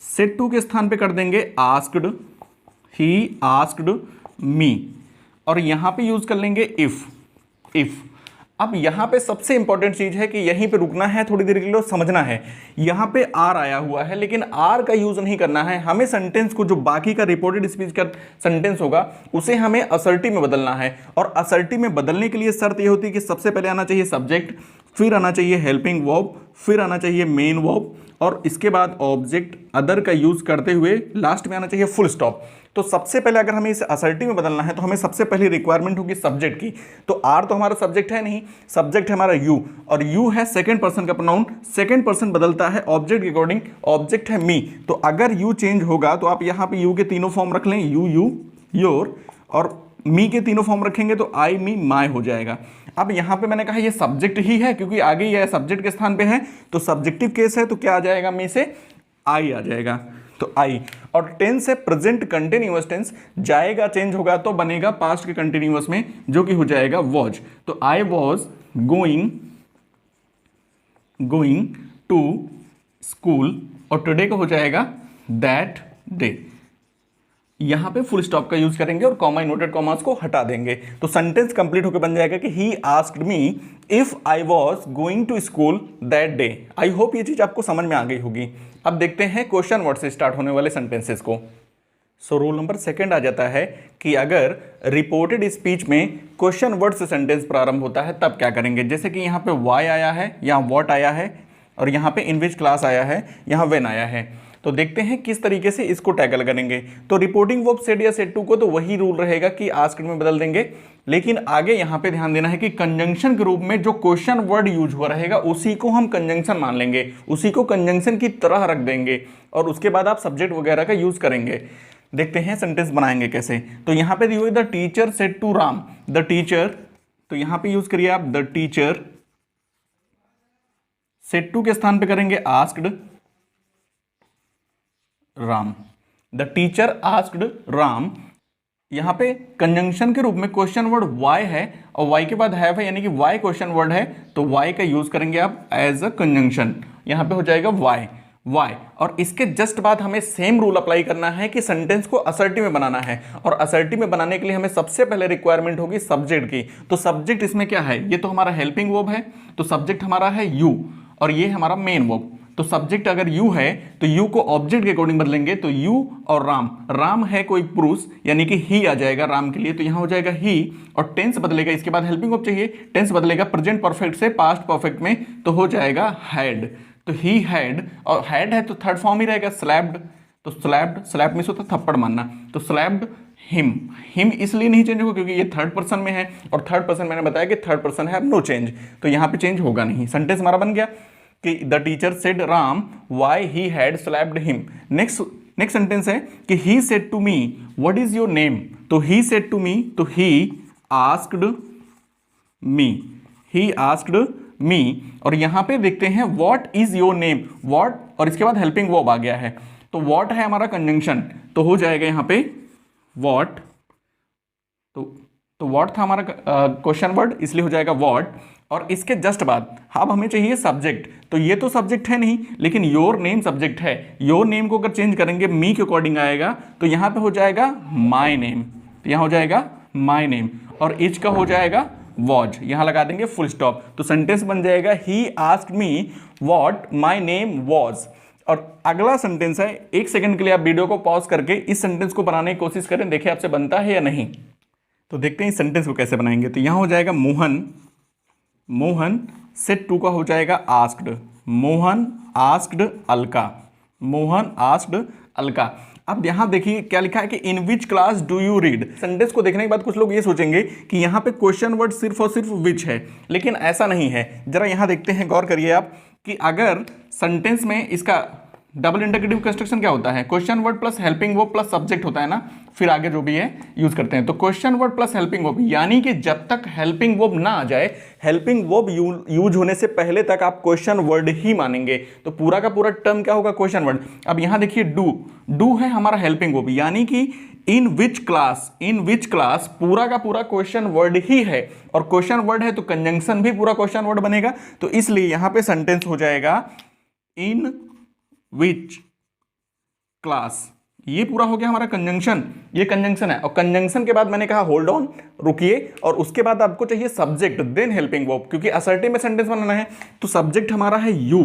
सेड टू के स्थान पे कर देंगे आस्क्ड, ही आस्क्ड मी, और यहाँ पे यूज कर लेंगे इफ। अब यहाँ पे सबसे इंपॉर्टेंट चीज है कि यहीं पे रुकना है, थोड़ी देर के लिए समझना है। यहाँ पे आर आया हुआ है, लेकिन आर का यूज नहीं करना है। हमें सेंटेंस को, जो बाकी का रिपोर्टेड स्पीच का सेंटेंस होगा, उसे हमें असर्टिव में बदलना है। और असर्टिव में बदलने के लिए शर्त यह होती है कि सबसे पहले आना चाहिए सब्जेक्ट, फिर आना चाहिए हेल्पिंग वर्ब, फिर आना चाहिए मेन वर्ब, और इसके बाद ऑब्जेक्ट अदर का यूज करते हुए लास्ट में आना चाहिए फुल स्टॉप। तो सबसे पहले अगर हमें इसे असर्टिव में बदलना है तो हमें सबसे पहले रिक्वायरमेंट होगी सब्जेक्ट की। तो आर तो हमारा सब्जेक्ट है नहीं, सब्जेक्ट है हमारा यू, और यू है सेकंड पर्सन का प्रोनाउन, सेकंड पर्सन बदलता है ऑब्जेक्ट के अकॉर्डिंग, ऑब्जेक्ट है मी। तो अगर यू चेंज होगा तो आप यहाँ पे यू के तीनों फॉर्म रख लें, यू यू योर, और मी के तीनों फॉर्म रखेंगे तो आई मी माई हो जाएगा। अब यहाँ पे मैंने कहा ये सब्जेक्ट ही है क्योंकि आगे ये सब्जेक्ट के स्थान पे है, तो सब्जेक्टिव केस है तो क्या आ जाएगा, मी से आई आ जाएगा, तो आई। और टेंस है प्रेजेंट कंटिन्यूअस टेंस, जाएगा चेंज होगा तो बनेगा पास्ट के कंटिन्यूअस में, जो कि हो जाएगा वॉज। तो I was going to school, और टुडे का हो जाएगा दैट डे। यहां पे फुल स्टॉप का यूज करेंगे और कॉमा इन्वर्टेड कॉमास को हटा देंगे, तो सेंटेंस कंप्लीट होकर बन जाएगा कि he asked me if I was going to school that day. I hope ये चीज आपको समझ में आ गई होगी। अब देखते हैं क्वेश्चन वर्ड से स्टार्ट होने वाले सेंटेंसेस को। सो रूल नंबर सेकंड आ जाता है कि अगर रिपोर्टेड स्पीच में क्वेश्चन वर्ड से सेंटेंस प्रारंभ होता है तब क्या करेंगे। जैसे कि यहाँ पे वाई आया है, यहाँ वॉट आया है, और यहाँ पे इन विच क्लास आया है, यहाँ व्हेन आया है। तो देखते हैं किस तरीके से इसको टैकल करेंगे। तो रिपोर्टिंग वर्ब सेड या सेड टू को तो वही रूल रहेगा कि आस्क्ड में बदल देंगे, लेकिन आगे यहाँ पे ध्यान देना है कि कंजंक्शन के रूप में जो क्वेश्चन वर्ड यूज हुआ रहेगा उसी को हम कंजंक्शन मान लेंगे, उसी को कंजंक्शन की तरह रख देंगे, और उसके बाद आप सब्जेक्ट वगैरह का यूज करेंगे। देखते हैं सेंटेंस बनाएंगे कैसे। तो यहाँ पे दिया the teacher said to Ram, the teacher, तो यहाँ पे यूज करिए आप द टीचर, सेड टू के स्थान पे करेंगे asked Ram, the teacher asked Ram. यहां पे कंजंक्शन के रूप में क्वेश्चन वर्ड वाई है और वाई के बाद हैव है, यानी कि वाई क्वेश्चन वर्ड है, तो वाई का यूज करेंगे आप एज अ कंजंक्शन। यहां पे हो जाएगा वाई वाई, और इसके जस्ट बाद हमें सेम रूल अप्लाई करना है कि सेंटेंस को असर्टिव में बनाना है, और असर्टिव में बनाने के लिए हमें सबसे पहले रिक्वायरमेंट होगी सब्जेक्ट की। तो सब्जेक्ट इसमें क्या है, ये तो हमारा हेल्पिंग वर्ब है, तो सब्जेक्ट हमारा है यू, और ये हमारा मेन वर्ब। तो सब्जेक्ट अगर यू है तो यू को ऑब्जेक्ट के अकॉर्डिंग बदलेंगे, तो यू और राम, राम है कोई पुरुष यानी कि ही आ जाएगा राम के लिए, तो यहां हो जाएगा ही, और टेंस बदलेगा, इसके बाद हेल्पिंग वर्ब चाहिए, टेंस बदलेगा प्रेजेंट परफेक्ट से पास्ट परफेक्ट में, तो हो जाएगा हैड। तो ही हैड, और हैड है तो थर्ड फॉर्म ही रहेगा स्लैप्ड, तो स्लैप्ड, स्लैप में से होता थप्पड़ मारना, तो स्लैप्ड हिम। हिम इसलिए नहीं चेंज होगा क्योंकि ये थर्ड पर्सन में है, और थर्ड पर्सन मैंने बताया कि थर्ड पर्सन है, नो चेंज, तो यहां पे चेंज होगा नहीं। सेंटेंस हमारा बन गया कि the teacher said Ram why he had slapped him. Next sentence है कि he said to me what is your name, तो ही सेड टू मी, तो ही आस्क्ड मी, ही आस्क्ड मी, और यहां पे देखते हैं what is your name, what, और इसके बाद हेल्पिंग वर्ब आ गया है, तो व्हाट है हमारा कंजंक्शन, तो हो जाएगा यहां पे व्हाट, तो व्हाट था हमारा क्वेश्चन वर्ड, इसलिए हो जाएगा व्हाट, और इसके जस्ट बाद अब हमें चाहिए सब्जेक्ट। तो ये तो सब्जेक्ट है नहीं, लेकिन योर नेम सब्जेक्ट है, योर नेम को अगर चेंज करेंगे मी के अकॉर्डिंग आएगा, तो यहां पे हो जाएगा माई नेम, तो यहां हो जाएगा माई नेम, और इच का हो जाएगा वॉज, यहां लगा देंगे फुल स्टॉप, तो सेंटेंस बन जाएगा ही asked me what my name was. और अगला सेंटेंस है, एक सेकंड के लिए आप वीडियो को पॉज करके इस सेंटेंस को बनाने की कोशिश करें, देखिए आपसे बनता है या नहीं। तो देखते हैं इस सेंटेंस को कैसे बनाएंगे। तो यहां हो जाएगा मोहन सेड टू का हो जाएगा asked, Mohan asked Alka, Mohan asked Alka. अब यहां देखिए क्या लिखा है कि in which class do you read. Sentence को देखने के बाद कुछ लोग ये सोचेंगे कि यहां पे क्वेश्चन वर्ड सिर्फ और सिर्फ विच है, लेकिन ऐसा नहीं है। जरा यहां देखते हैं, गौर करिए आप कि अगर सेंटेंस में इसका डबल इंटरगेटिव कंस्ट्रक्शन क्या होता है, question word plus helping verb plus subject होता है ना, फिर आगे जो भी है यूज करते हैं। तो question word plus helping verb, यानी कि जब तक हेल्पिंग वर्ब ना आ जाए, हेल्पिंग वर्ब यूज होने से पहले तक आप क्वेश्चन वर्ड ही मानेंगे, तो पूरा का पूरा टर्म क्या होगा, क्वेश्चन वर्ड। अब यहां देखिए डू है हमारा हेल्पिंग वर्ब, यानी कि इन विच क्लास पूरा का पूरा क्वेश्चन वर्ड ही है, और क्वेश्चन वर्ड है तो कंजंक्शन भी पूरा क्वेश्चन वर्ड बनेगा, तो इसलिए यहां पे सेंटेंस हो जाएगा इन विच क्लास। ये पूरा हो गया हमारा कंजंक्शन, ये कंजंक्शन है, और कंजंक्शन के बाद मैंने कहा होल्ड ऑन, रुकिए, और उसके बाद आपको चाहिए सब्जेक्ट देन हेल्पिंग वर्ब, क्योंकि असर्टिव में सेंटेंस बनाना है। तो सब्जेक्ट हमारा है यू,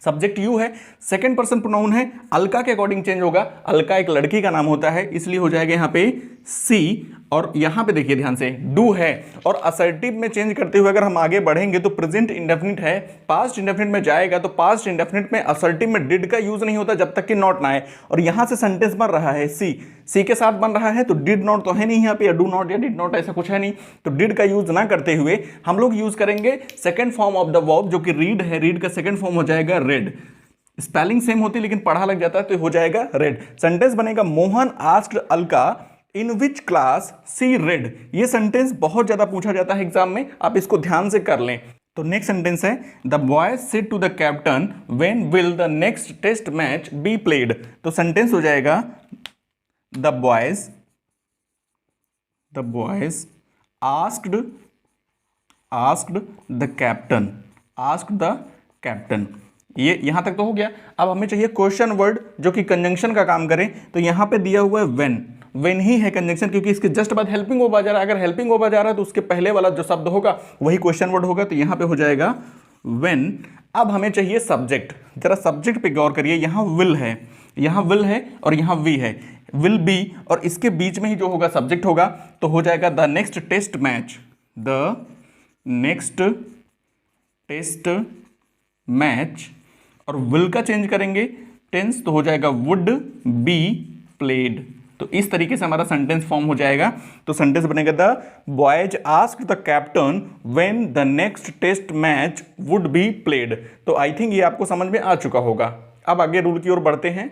सब्जेक्ट यू है, सेकंड पर्सन प्रोनाउन है, अलका के अकॉर्डिंग चेंज होगा, अलका एक लड़की का नाम होता है, इसलिए हो जाएगा यहाँ पे सी, और यहां पे देखिए ध्यान से डू है और असर्टिव में चेंज करते हुए अगर हम आगे बढ़ेंगे तो प्रेजेंट इंडेफिनिट है, पास्ट इंडेफिनिट में जाएगा तो पास्ट इंडेफिनिट में असर्टिव में डिड का यूज नहीं होता जब तक कि नॉट ना आए। और यहां से सेंटेंस बन रहा है सी के साथ बन रहा है, तो डिड नॉट तो है नहीं यहाँ पे, या डू नॉट या डिड नॉट ऐसा कुछ है नहीं, तो डिड का यूज ना करते हुए हम लोग यूज करेंगे second form of the verb जो कि रीड है। रीड का सेकेंड फॉर्म हो जाएगा रेड। स्पेलिंग सेम होती लेकिन पढ़ा लग जाता है तो हो जाएगा रेड। सेंटेंस बनेगा Mohan asked Alka in which class she read. ये सेंटेंस बहुत ज्यादा पूछा जाता है एग्जाम में, आप इसको ध्यान से कर लें। तो नेक्स्ट सेंटेंस है the boys said to the captain when will the next test match be played. तो सेंटेंस हो जाएगा the boys asked the captain. ये यहां तक तो हो गया। अब हमें चाहिए क्वेश्चन वर्ड जो कि कंजंक्शन का काम करे। तो यहां पे दिया हुआ है व्हेन ही है कंजंक्शन, क्योंकि इसके जस्ट बाद हेल्पिंग वर्ब आ जा रहा है। अगर हेल्पिंग वर्ब आ जा रहा है तो उसके पहले वाला जो शब्द होगा वही क्वेश्चन वर्ड होगा, तो यहां पे हो जाएगा व्हेन। अब हमें चाहिए सब्जेक्ट। जरा सब्जेक्ट पे गौर करिए, यहां विल है और यहां वी है, विल बी और इसके बीच में ही जो होगा सब्जेक्ट होगा, तो हो जाएगा द नेक्स्ट टेस्ट मैच और विल का चेंज करेंगे टेंस, तो हो जाएगा वुड बी प्लेड। तो इस तरीके से हमारा सेंटेंस फॉर्म हो जाएगा। तो सेंटेंस बनेगा the boys asked the captain when the next test match would be played. तो आई थिंक ये आपको समझ में आ चुका होगा। अब आगे रूल की ओर बढ़ते हैं।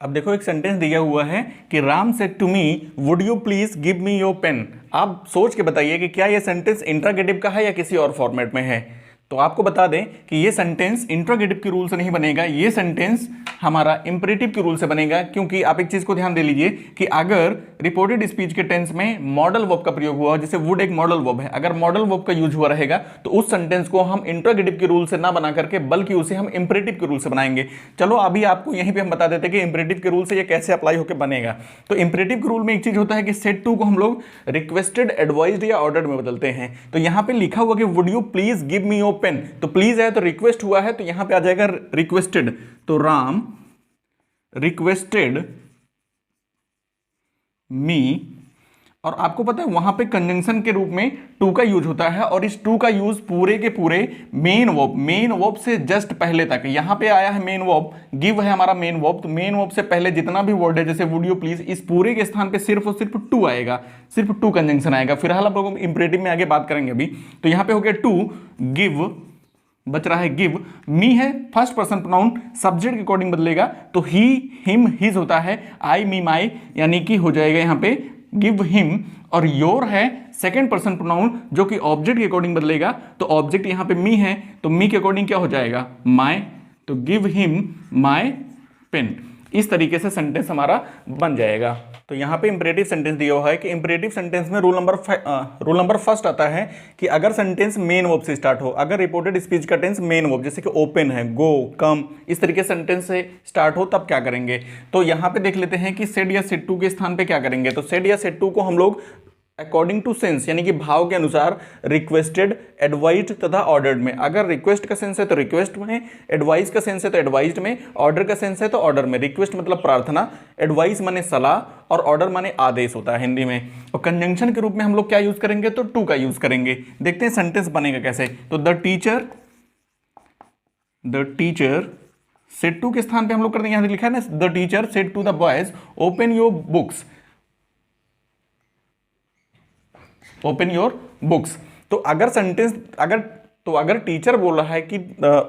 अब देखो एक सेंटेंस दिया हुआ है कि Ram said to me would you please give me your pen. आप सोच के बताइए कि क्या यह सेंटेंस इंट्रोगेटिव का है या किसी और फॉर्मेट में है। तो आपको बता दें कि ये सेंटेंस इंट्रोगेटिव के रूल से नहीं बनेगा, ये सेंटेंस हमारा इंपरेटिव के रूल से बनेगा। क्योंकि आप एक चीज को ध्यान दे लीजिए कि अगर रिपोर्टेड स्पीच के टेंस में मॉडल वर्ब का प्रयोग हुआ, जैसे वुड एक मॉडल वर्ब है, अगर मॉडल वर्ब का यूज हुआ रहेगा तो उस सेंटेंस को हम इंट्रोगेटिव के रूल से ना बना करके बल्कि उसे हम इंपरेटिव के रूल से बनाएंगे। चलो अभी आपको यहीं पर हम बता देते कि इंपरेटिव के रूल से ये कैसे अप्लाई होकर बनेगा। तो इंपरेटिव के रूल में एक चीज होता है कि सेड टू को हम लोग रिक्वेस्टेड, एडवाइज्ड या ऑर्डर्ड में बदलते हैं। तो यहां पर लिखा हुआ कि would you please give me your pen, तो प्लीज है तो रिक्वेस्ट हुआ है, तो यहां पे आ जाएगा रिक्वेस्टेड। तो राम रिक्वेस्टेड मी, और आपको पता है वहां पे कंजंक्शन के रूप में टू का यूज होता है, और इस टू का यूज पूरे के पूरे मेन वर्ब से जस्ट पहले तक। यहां पे आया है मेन वर्ब, गिव है हमारा मेन वर्ब, तो मेन वर्ब से पहले जितना भी वर्ड है जैसे वुड यू प्लीज, इस पूरे के स्थान पे सिर्फ और सिर्फ टू आएगा, सिर्फ टू कंजंक्शन आएगा। फिलहाल आप लोगों को इंपरेटिव में आगे बात करेंगे अभी। तो यहां पे हो गया टू, गिव बच रहा है गिव, मी है फर्स्ट पर्सन प्रोनाउन, सब्जेक्ट के अकॉर्डिंग बदलेगा तो ही, हिम, हिज होता है, आई, मी, माई, यानी कि हो जाएगा यहां पे गिव हिम। और योर है सेकंड पर्सन प्रोनाउन जो कि ऑब्जेक्ट के अकॉर्डिंग बदलेगा, तो ऑब्जेक्ट यहां पे मी है तो मी के अकॉर्डिंग क्या हो जाएगा माई, तो गिव हिम माई पेन। इस तरीके से सेंटेंस हमारा बन जाएगा। तो यहाँ पे इंपरेटिव सेंटेंस दिया हुआ है कि इंपरेटिव सेंटेंस में रूल नंबर फर्स्ट आता है कि अगर सेंटेंस मेन वर्ब से स्टार्ट हो, अगर रिपोर्टेड स्पीच का टेंस मेन वर्ब जैसे कि ओपन है, गो, कम, इस तरीके से सेंटेंस से स्टार्ट हो तब क्या करेंगे। तो यहाँ पे देख लेते हैं कि सेड या सेड टू के स्थान पे क्या करेंगे। तो सेड या सेड टू को हम लोग अकॉर्डिंग टू सेंस यानी कि भाव के अनुसार रिक्वेस्टेड, एडवाइज्ड तथा ऑर्डर्ड में, अगर रिक्वेस्ट का सेंस है तो रिक्वेस्ट में, एडवाइस का सेंस है तो एडवाइज्ड में, ऑर्डर का सेंस है तो ऑर्डर में। रिक्वेस्ट मतलब प्रार्थना, एडवाइस माने सलाह और ऑर्डर माने आदेश होता है हिंदी में। और कंजंक्शन के रूप में हम लोग क्या यूज करेंगे, तो टू का यूज करेंगे। देखते हैं सेंटेंस बनेगा कैसे। तो द टीचर सेड टू के स्थान पे हम लोग करते हैं, यहां लिखा है ना the teacher said to the boys open your books, open your books. तो अगर सेंटेंस अगर टीचर बोल रहा है कि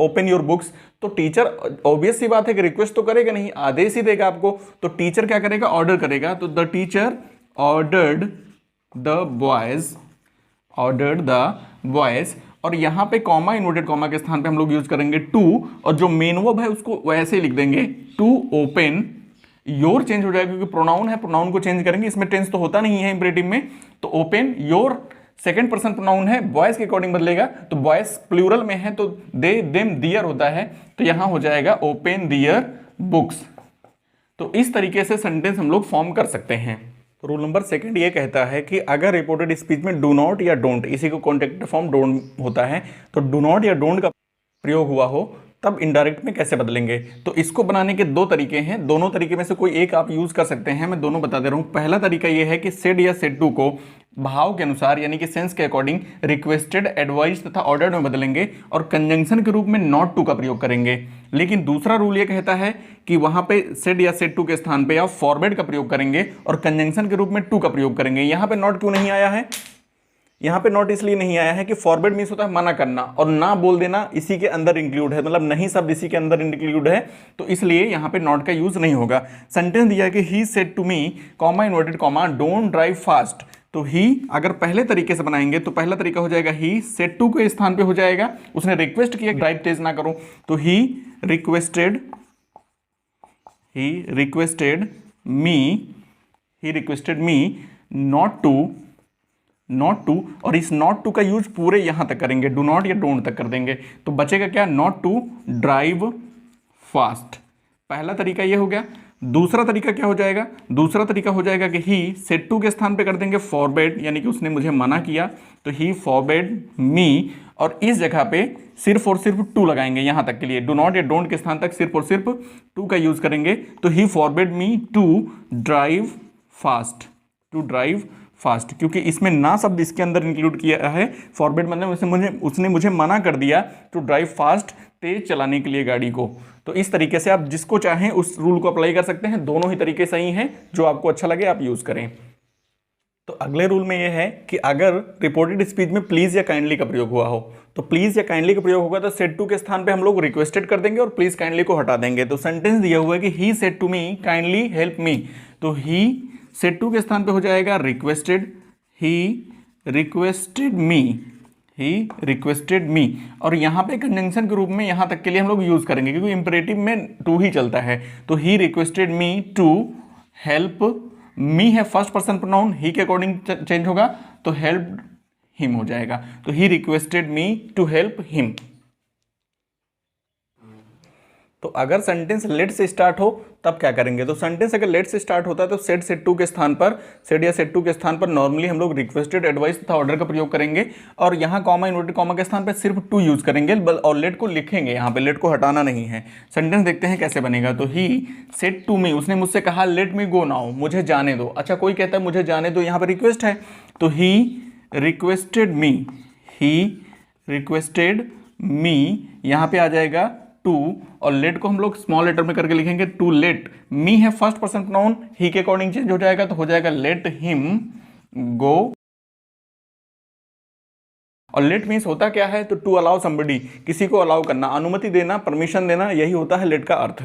ओपन योर बुक्स, तो टीचर ऑब्वियस सी बात है कि रिक्वेस्ट तो करेगा नहीं, आदेश ही देगा आपको। तो टीचर क्या करेगा, ऑर्डर करेगा। तो the teacher ordered the boys, और यहां पे कॉमा, इन्वर्टेड कॉमा के स्थान पे हम लोग यूज करेंगे टू, और जो मेन वर्ब है उसको वैसे ही लिख देंगे टू ओपन। योर चेंज हो जाएगा क्योंकि प्रोनाउन है, प्रोनाउन को चेंज करेंगे, इसमें टेंस तो होता नहीं है इंपरेटिव में। तो open your second person pronoun है, बॉयज के अकॉर्डिंग बदलेगा, तो बॉयज प्लूरल में है तो दे, देम, दियर होता है, तो यहां हो जाएगा ओपन दियर बुक्स। तो इस तरीके से सेंटेंस हम लोग फॉर्म कर सकते हैं। तो रूल नंबर सेकंड ये कहता है कि अगर रिपोर्टेड स्पीच में डू नॉट या डोंट, इसी को कॉन्टेक्ट फॉर्म डोंट होता है, तो डू नॉट या डोंट का प्रयोग हुआ हो तब इनडायरेक्ट में कैसे बदलेंगे। तो इसको बनाने के दो तरीके हैं, दोनों तरीके में से कोई एक आप यूज कर सकते हैं, मैं दोनों बता दे रहा हूं। पहला तरीका यह है कि सेड या सेड टू को भाव के अनुसार यानी कि सेंस के अकॉर्डिंग रिक्वेस्टेड, एडवाइज तथा ऑर्डर्ड में बदलेंगे और कंजंक्शन के रूप में नॉट टू का प्रयोग करेंगे। लेकिन दूसरा रूल ये कहता है कि वहां पे सेड या सेड टू के स्थान पे आप फॉरवर्ड का प्रयोग करेंगे और कंजंक्शन के रूप में टू का प्रयोग करेंगे। यहां पे नॉट क्यों नहीं आया है, यहां पे नॉट इसलिए नहीं आया है कि फॉरवर्ड मीन्स होता है मना करना और ना बोल देना इसी के अंदर इंक्लूड है, मतलब नहीं शब्द इसी के अंदर इंक्लूड है, तो इसलिए यहां पे नॉट का यूज नहीं होगा। सेंटेंस दिया है कि he said to me comma inverted comma don't drive fast, तो ही अगर पहले तरीके से बनाएंगे तो पहला तरीका हो जाएगा ही सेड टू के स्थान पे हो जाएगा, उसने रिक्वेस्ट किया ड्राइव तेज ना करो, तो he requested me not to और इस नॉट टू का यूज पूरे यहां तक करेंगे, डू नॉट या डोंट तक कर देंगे, तो बचेगा क्या, नॉट टू ड्राइव फास्ट। पहला तरीका ये हो गया। दूसरा तरीका क्या हो जाएगा, दूसरा तरीका हो जाएगा कि ही सेड टू के स्थान पे कर देंगे फॉरबेड, यानी कि उसने मुझे मना किया, तो ही फॉरबेड मी और इस जगह पे सिर्फ और सिर्फ टू लगाएंगे यहां तक के लिए, डू नॉट या डोंट के स्थान तक सिर्फ और सिर्फ टू का यूज करेंगे, तो he forbade me to drive fast, क्योंकि इसमें ना शब्द इसके अंदर इंक्लूड किया है, फॉरबेड मतलब उसने मुझे मना कर दिया टू ड्राइव फास्ट, तेज चलाने के लिए गाड़ी को। तो इस तरीके से आप जिसको चाहें उस रूल को अप्लाई कर सकते हैं, दोनों ही तरीके सही हैं, जो आपको अच्छा लगे आप यूज करें। तो अगले रूल में यह है कि अगर रिपोर्टेड स्पीच में प्लीज या काइंडली का प्रयोग हुआ हो, तो प्लीज या काइंडली का प्रयोग होगा तो सेड टू के स्थान पे हम लोग रिक्वेस्टेड कर देंगे और प्लीज काइंडली को हटा देंगे। तो सेंटेंस दिया हुआ है कि he said to me kindly help me, तो ही सेड टू के स्थान पे हो जाएगा रिक्वेस्टेड, ही रिक्वेस्टेड मी और यहाँ पे कंजंक्शन के रूप में यहाँ तक के लिए हम लोग यूज करेंगे क्योंकि इंपरेटिव में टू ही चलता है, तो he requested me to help me है फर्स्ट पर्सन प्रोनाउन, ही के अकॉर्डिंग चेंज होगा तो हेल्प हिम हो जाएगा, तो he requested me to help him. तो अगर सेंटेंस लेट से स्टार्ट हो तब क्या करेंगे, तो सेंटेंस अगर लेट से स्टार्ट होता है तो सेड सेड टू के स्थान पर, सेड या सेड टू के स्थान पर नॉर्मली हम लोग रिक्वेस्टेड, एडवाइस तथा ऑर्डर का प्रयोग करेंगे और यहाँ कॉमा इन्वर्टेड कॉमा के स्थान पर सिर्फ टू यूज करेंगे और लेट को लिखेंगे, यहाँ पे लेट को हटाना नहीं है। सेंटेंस देखते हैं कैसे बनेगा, तो ही सेड टू मी, उसने मुझसे कहा लेट मी गो नाउ, मुझे जाने दो। अच्छा, कोई कहता है मुझे जाने दो, यहाँ पर रिक्वेस्ट है, तो ही रिक्वेस्टेड मी, यहाँ पे आ जाएगा टू और लेट को हम लोग स्मॉल लेटर में करके लिखेंगे टू लेट, मी है फर्स्ट पर्सन प्रोनाउन, ही के अकॉर्डिंग चेंज हो जाएगा तो हो जाएगा लेट हिम गो। और लेट मीन्स होता क्या है, तो टू अलाउ समबडी, किसी को अलाउ करना, अनुमति देना, परमिशन देना, यही होता है लेट का अर्थ।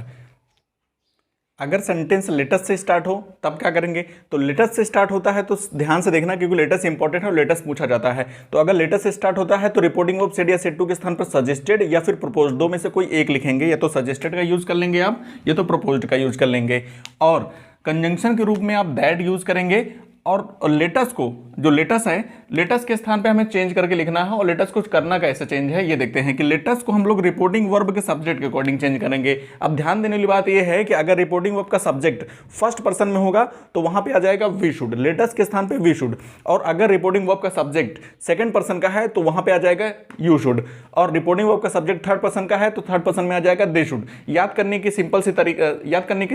अगर सेंटेंस लेटस से स्टार्ट हो तब क्या करेंगे, तो लेटस से स्टार्ट होता है तो ध्यान से देखना क्योंकि लेटस इंपॉर्टेंट है और लेटस पूछा जाता है। तो अगर लेटस से स्टार्ट होता है तो रिपोर्टिंग ऑफ सेड या सेड टू के स्थान पर सजेस्टेड या फिर प्रपोज्ड, दो में से कोई एक लिखेंगे, या तो सजेस्टेड का यूज कर लेंगे आप या तो प्रपोज्ड का यूज कर लेंगे। और कंजंक्शन के रूप में आप दैट यूज करेंगे और लेटस को, जो लेटस है, लेटस के स्थान पे हमें चेंज करके लिखना है और लेटस को करना कैसे चेंज है ये देखते हैं कि लेटस को हम लोग रिपोर्टिंग वर्ब के सब्जेक्ट के अकॉर्डिंग चेंज करेंगे। अब ध्यान देने वाली बात यह है कि अगर रिपोर्टिंग वर्ब का सब्जेक्ट फर्स्ट पर्सन में होगा तो वहां पे आ जाएगा वी शुड, लेटस के स्थान पे वी शुड, और अगर रिपोर्टिंग वर्ब का सब्जेक्ट सेकंड पर्सन का है तो वहां पे आ जाएगा यू शुड, और रिपोर्टिंग वर्ब का सब्जेक्ट थर्ड पर्सन का है तो थर्ड पर्सन में आ जाएगा दे शुड। याद करने की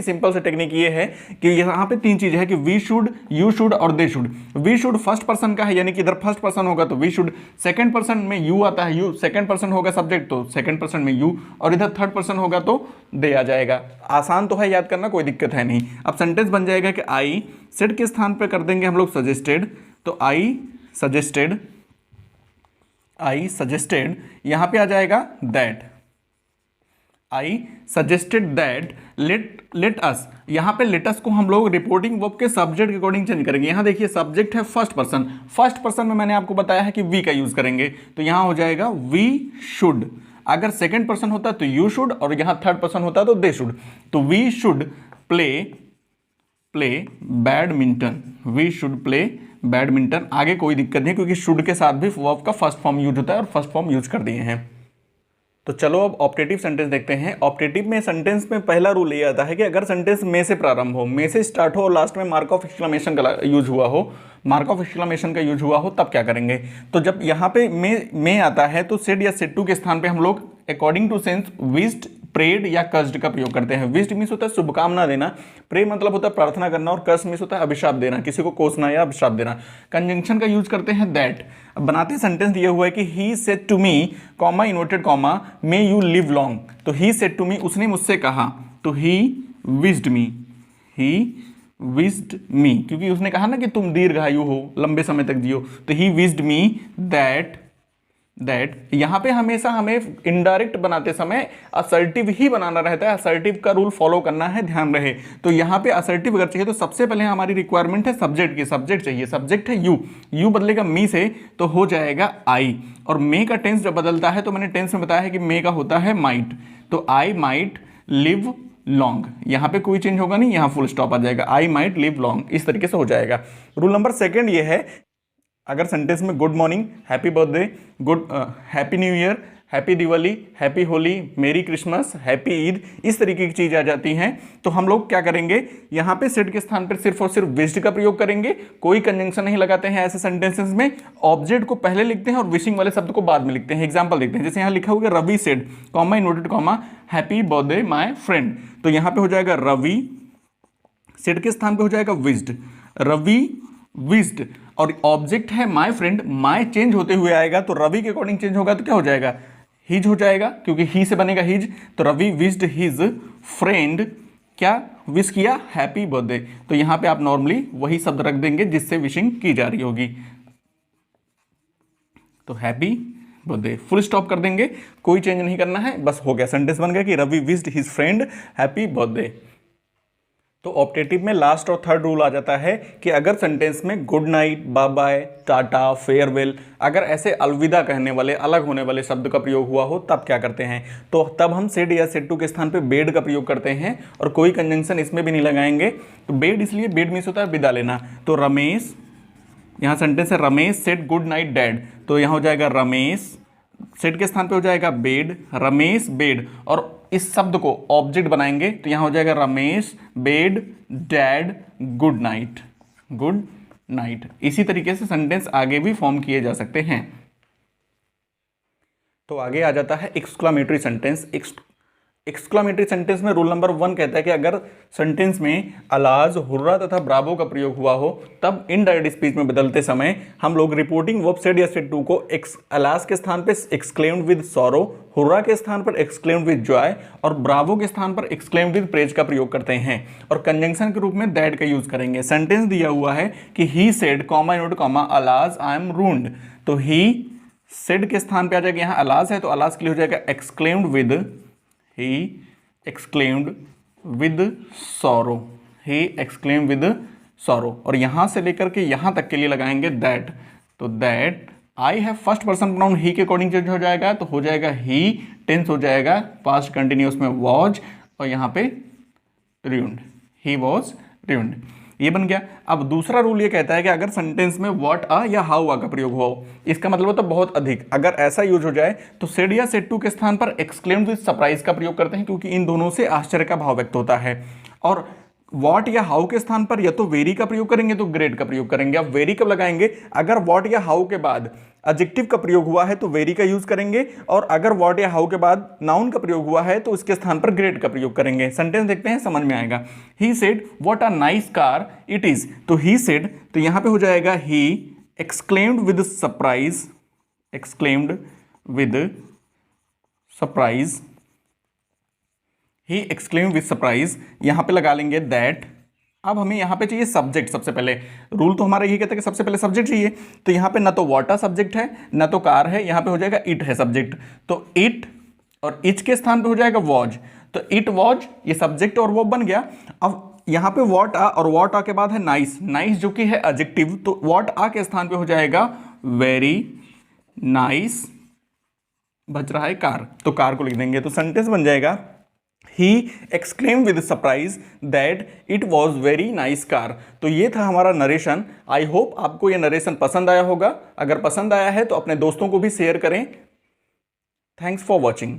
सिंपल से टेक्निक ये है कि यहाँ पे तीन चीज है कि वी शुड, यू शुड और they should. We should first person का है यानी कि इधर फर्स्ट पर्सन होगा तो वी शुड, सेकंड पर्सन में यू आता है, यू सेकंड पर्सन होगा सब्जेक्ट तो सेकंड पर्सन में यू, और इधर थर्ड पर्सन होगा तो दे आ जाएगा। आसान तो है याद करना, कोई दिक्कत है नहीं। अब सेंटेंस बन जाएगा कि आई सेड के स्थान पे कर देंगे हम लोग सजेस्टेड, तो आई सजेस्टेड यहां पे आ जाएगा that, I suggested that let us, यहां पे लेटस को हम लोग रिपोर्टिंग वर्ब के सब्जेक्ट के अकॉर्डिंग चेंज करेंगे। यहां देखिए सब्जेक्ट है फर्स्ट पर्सन में मैंने आपको बताया है कि वी का यूज करेंगे, तो यहां हो जाएगा वी शुड। अगर सेकंड पर्सन होता तो यू शुड और यहां थर्ड पर्सन होता तो दे शुड, तो we should play badminton, we should play badminton. आगे कोई दिक्कत नहीं क्योंकि शुड के साथ भी वर्ब का फर्स्ट फॉर्म यूज होता है और फर्स्ट फॉर्म यूज कर दिए हैं। तो चलो अब ऑप्टेटिव सेंटेंस देखते हैं। ऑप्टेटिव में सेंटेंस में पहला रूल ये आता है कि अगर सेंटेंस में से प्रारंभ हो, में से स्टार्ट हो और लास्ट में मार्क ऑफ एक्सक्लेमेशन का यूज हुआ हो, मार्क ऑफ एक्सक्लेमेशन का यूज हुआ हो तब क्या करेंगे। तो जब यहाँ पे मे आता है तो सेड या सेड टू के स्थान पे हम लोग according to sense wished, prayed या कर्स्ड का प्रयोग करते हैं। विश्ड मीन्स होता है शुभकामना देना, प्रे मतलब होता है प्रार्थना करना, और कर्स मीन्स होता है अभिशाप देना, किसी को कोसना या अभिशाप देना। कंजंक्शन का यूज करते हैं दैट। अब बनाते सेंटेंस दिया हुआ है कि he said to me comma inverted comma may you live long. तो ही सेड टू मी, उसने मुझसे कहा, तो he wished me, he wished मी, क्योंकि उसने कहा ना कि तुम दीर्घायु हो, लंबे समय तक जियो, तो ही विश्ड मी दैट यहाँ पे हमेशा हमें इनडायरेक्ट बनाते समय असर्टिव ही बनाना रहता है, असर्टिव का रूल फॉलो करना है, ध्यान रहे। तो यहाँ पे असर्टिव अगर चाहिए तो सबसे पहले हमारी रिक्वायरमेंट है सब्जेक्ट की, सब्जेक्ट चाहिए, सब्जेक्ट है यू बदलेगा मी से तो हो जाएगा आई, और मे का टेंस जब बदलता है तो मैंने टेंस में बताया है कि मे का होता है माइट, तो आई माइट लिव लॉन्ग, यहाँ पे कोई चेंज होगा नहीं, यहाँ फुल स्टॉप आ जाएगा, आई माइट लिव लॉन्ग, इस तरीके से हो जाएगा। रूल नंबर सेकंड ये है, अगर सेंटेंस में good morning, happy birthday, good happy new year, happy Diwali, happy Holi, मेरी क्रिसमस, हैप्पी ईद, इस तरीके की चीज आ जाती हैं, तो हम लोग क्या करेंगे, यहाँ पे सेड के स्थान पर सिर्फ और सिर्फ विश्ड का प्रयोग करेंगे, कोई कंजंक्शन नहीं लगाते हैं ऐसे सेंटेंसेस में, ऑब्जेक्ट को पहले लिखते हैं और विशिंग वाले शब्द को बाद में लिखते हैं। एग्जाम्पल देखते हैं, जैसे यहाँ लिखा हुआ Ravi said comma inverted comma happy birthday my friend, तो यहाँ पे हो जाएगा रवि, सेड के स्थान पे हो जाएगा विश्ड, रवि विश्ड, और ऑब्जेक्ट है माय फ्रेंड, माय चेंज होते हुए आएगा तो रवि के अकॉर्डिंग चेंज होगा तो क्या हो जाएगा, हिज हो जाएगा, क्योंकि ही से बनेगा हिज, तो रवि विश्ड हिज फ्रेंड, क्या विश किया, हैप्पी बर्थडे, तो यहां पे आप नॉर्मली वही शब्द रख देंगे जिससे विशिंग की जा रही होगी, तो हैप्पी बर्थडे, फुल स्टॉप कर देंगे, कोई चेंज नहीं करना है, बस हो गया, सेंटेंस बन गया कि Ravi wished his friend happy birthday. तो ऑप्टेटिव में लास्ट और थर्ड रूल आ जाता है कि अगर सेंटेंस में good night, bye bye, tata, farewell, अगर ऐसे अलविदा कहने वाले, अलग होने वाले शब्द का प्रयोग हुआ हो तब क्या करते हैं, तो तब हम सेड या सेड टू के स्थान पे बेड का प्रयोग करते हैं, और कोई कंजंक्शन इसमें भी नहीं लगाएंगे। तो बेड इसलिए, बेड मीन्स होता है विदा लेना, तो रमेश, यहाँ सेंटेंस है Ramesh said good night dad, तो यहाँ हो जाएगा रमेश, सेड के स्थान पे हो जाएगा बेड, रमेश बेड, और इस शब्द को ऑब्जेक्ट बनाएंगे तो यहां हो जाएगा Ramesh bed dad good night, good night. इसी तरीके से सेंटेंस आगे भी फॉर्म किए जा सकते हैं। तो आगे आ जाता है एक्सक्लामेटरी सेंटेंस। एक्सक्लामेटरी सेंटेंस में रूल नंबर 1 कहता है कि अगर सेंटेंस में अलाज, हुर्रा तथा ब्रावो का प्रयोग हुआ हो तब इनडायरेक्ट स्पीच में बदलते समय हम लोग रिपोर्टिंग वर्ब सेड या सेड टू को अलाज के स्थान पर एक्सक्लेम्ड विद सॉरो, हुर्रा के स्थान पर एक्सक्लेम्ड विद जॉय और ब्रावो के स्थान पर एक्सक्लेम्ड विद प्रेज का प्रयोग करते हैं, और कंजंक्शन के रूप में दैट का यूज करेंगे। सेंटेंस दिया हुआ है कि he said comma inverted comma always I am ruined, तो ही सेड के स्थान पर आ जाएगा, यहाँ अलाज है तो अलाज के लिए हो जाएगा exclaimed with, he exclaimed with sorrow, he exclaimed with sorrow, और यहां से लेकर के यहां तक के लिए लगाएंगे that, तो that I have first person pronoun he के अकॉर्डिंग चेंज हो जाएगा, तो हो जाएगा he, टेंस हो जाएगा पास्ट कंटिन्यूअस में was, और यहां पे ruined, he was ruined, ये बन गया। अब दूसरा रूल ये कहता है कि अगर सेंटेंस में व्हाट आ या हाउ आ का प्रयोग हुआ हो, इसका मतलब होता है बहुत अधिक, अगर ऐसा यूज हो जाए तो सेड या सेड टू के स्थान पर एक्सक्लेम्ड विद सरप्राइज का प्रयोग करते हैं, क्योंकि इन दोनों से आश्चर्य का भाव व्यक्त होता है। और व्हाट या हाउ के स्थान पर या तो वेरी का प्रयोग करेंगे तो ग्रेट का प्रयोग करेंगे। अब वेरी कब लगाएंगे, अगर व्हाट या हाउ के बाद एडजेक्टिव का प्रयोग हुआ है तो वेरी का यूज करेंगे, और अगर व्हाट या हाउ के बाद नाउन का प्रयोग हुआ है तो उसके स्थान पर ग्रेट का प्रयोग करेंगे। सेंटेंस देखते हैं, समझ में आएगा। He said what a nice car it is, तो ही सेड, तो यहां पे हो जाएगा he exclaimed with surprise, exclaimed with surprise, he exclaimed with surprise, यहां पे लगा लेंगे दैट। अब हमें यहाँ पे चाहिए सब्जेक्ट, सबसे पहले रूल तो हमारा यही कहता है कि सबसे पहले सब्जेक्ट चाहिए, तो यहाँ पे ना तो वाटर सब्जेक्ट है ना तो कार है, यहाँ पे हो जाएगा इट है सब्जेक्ट, तो इट और इच के स्थान पे हो जाएगा वॉज, तो इट वॉज ये सब्जेक्ट और वो बन गया। अब यहाँ पे वॉट आ और वॉट आ के बाद है नाइस, नाइस जो कि है एडजेक्टिव, तो वॉट आ के स्थान पे हो जाएगा वेरी नाइस, बच रहा है कार, तो कार को लिख देंगे, तो सेंटेंस बन जाएगा He exclaimed with surprise that it was very nice car। तो ये था हमारा नरेशन। आई होप आपको ये नरेशन पसंद आया होगा। अगर पसंद आया है तो अपने दोस्तों को भी शेयर करें। Thanks for watching.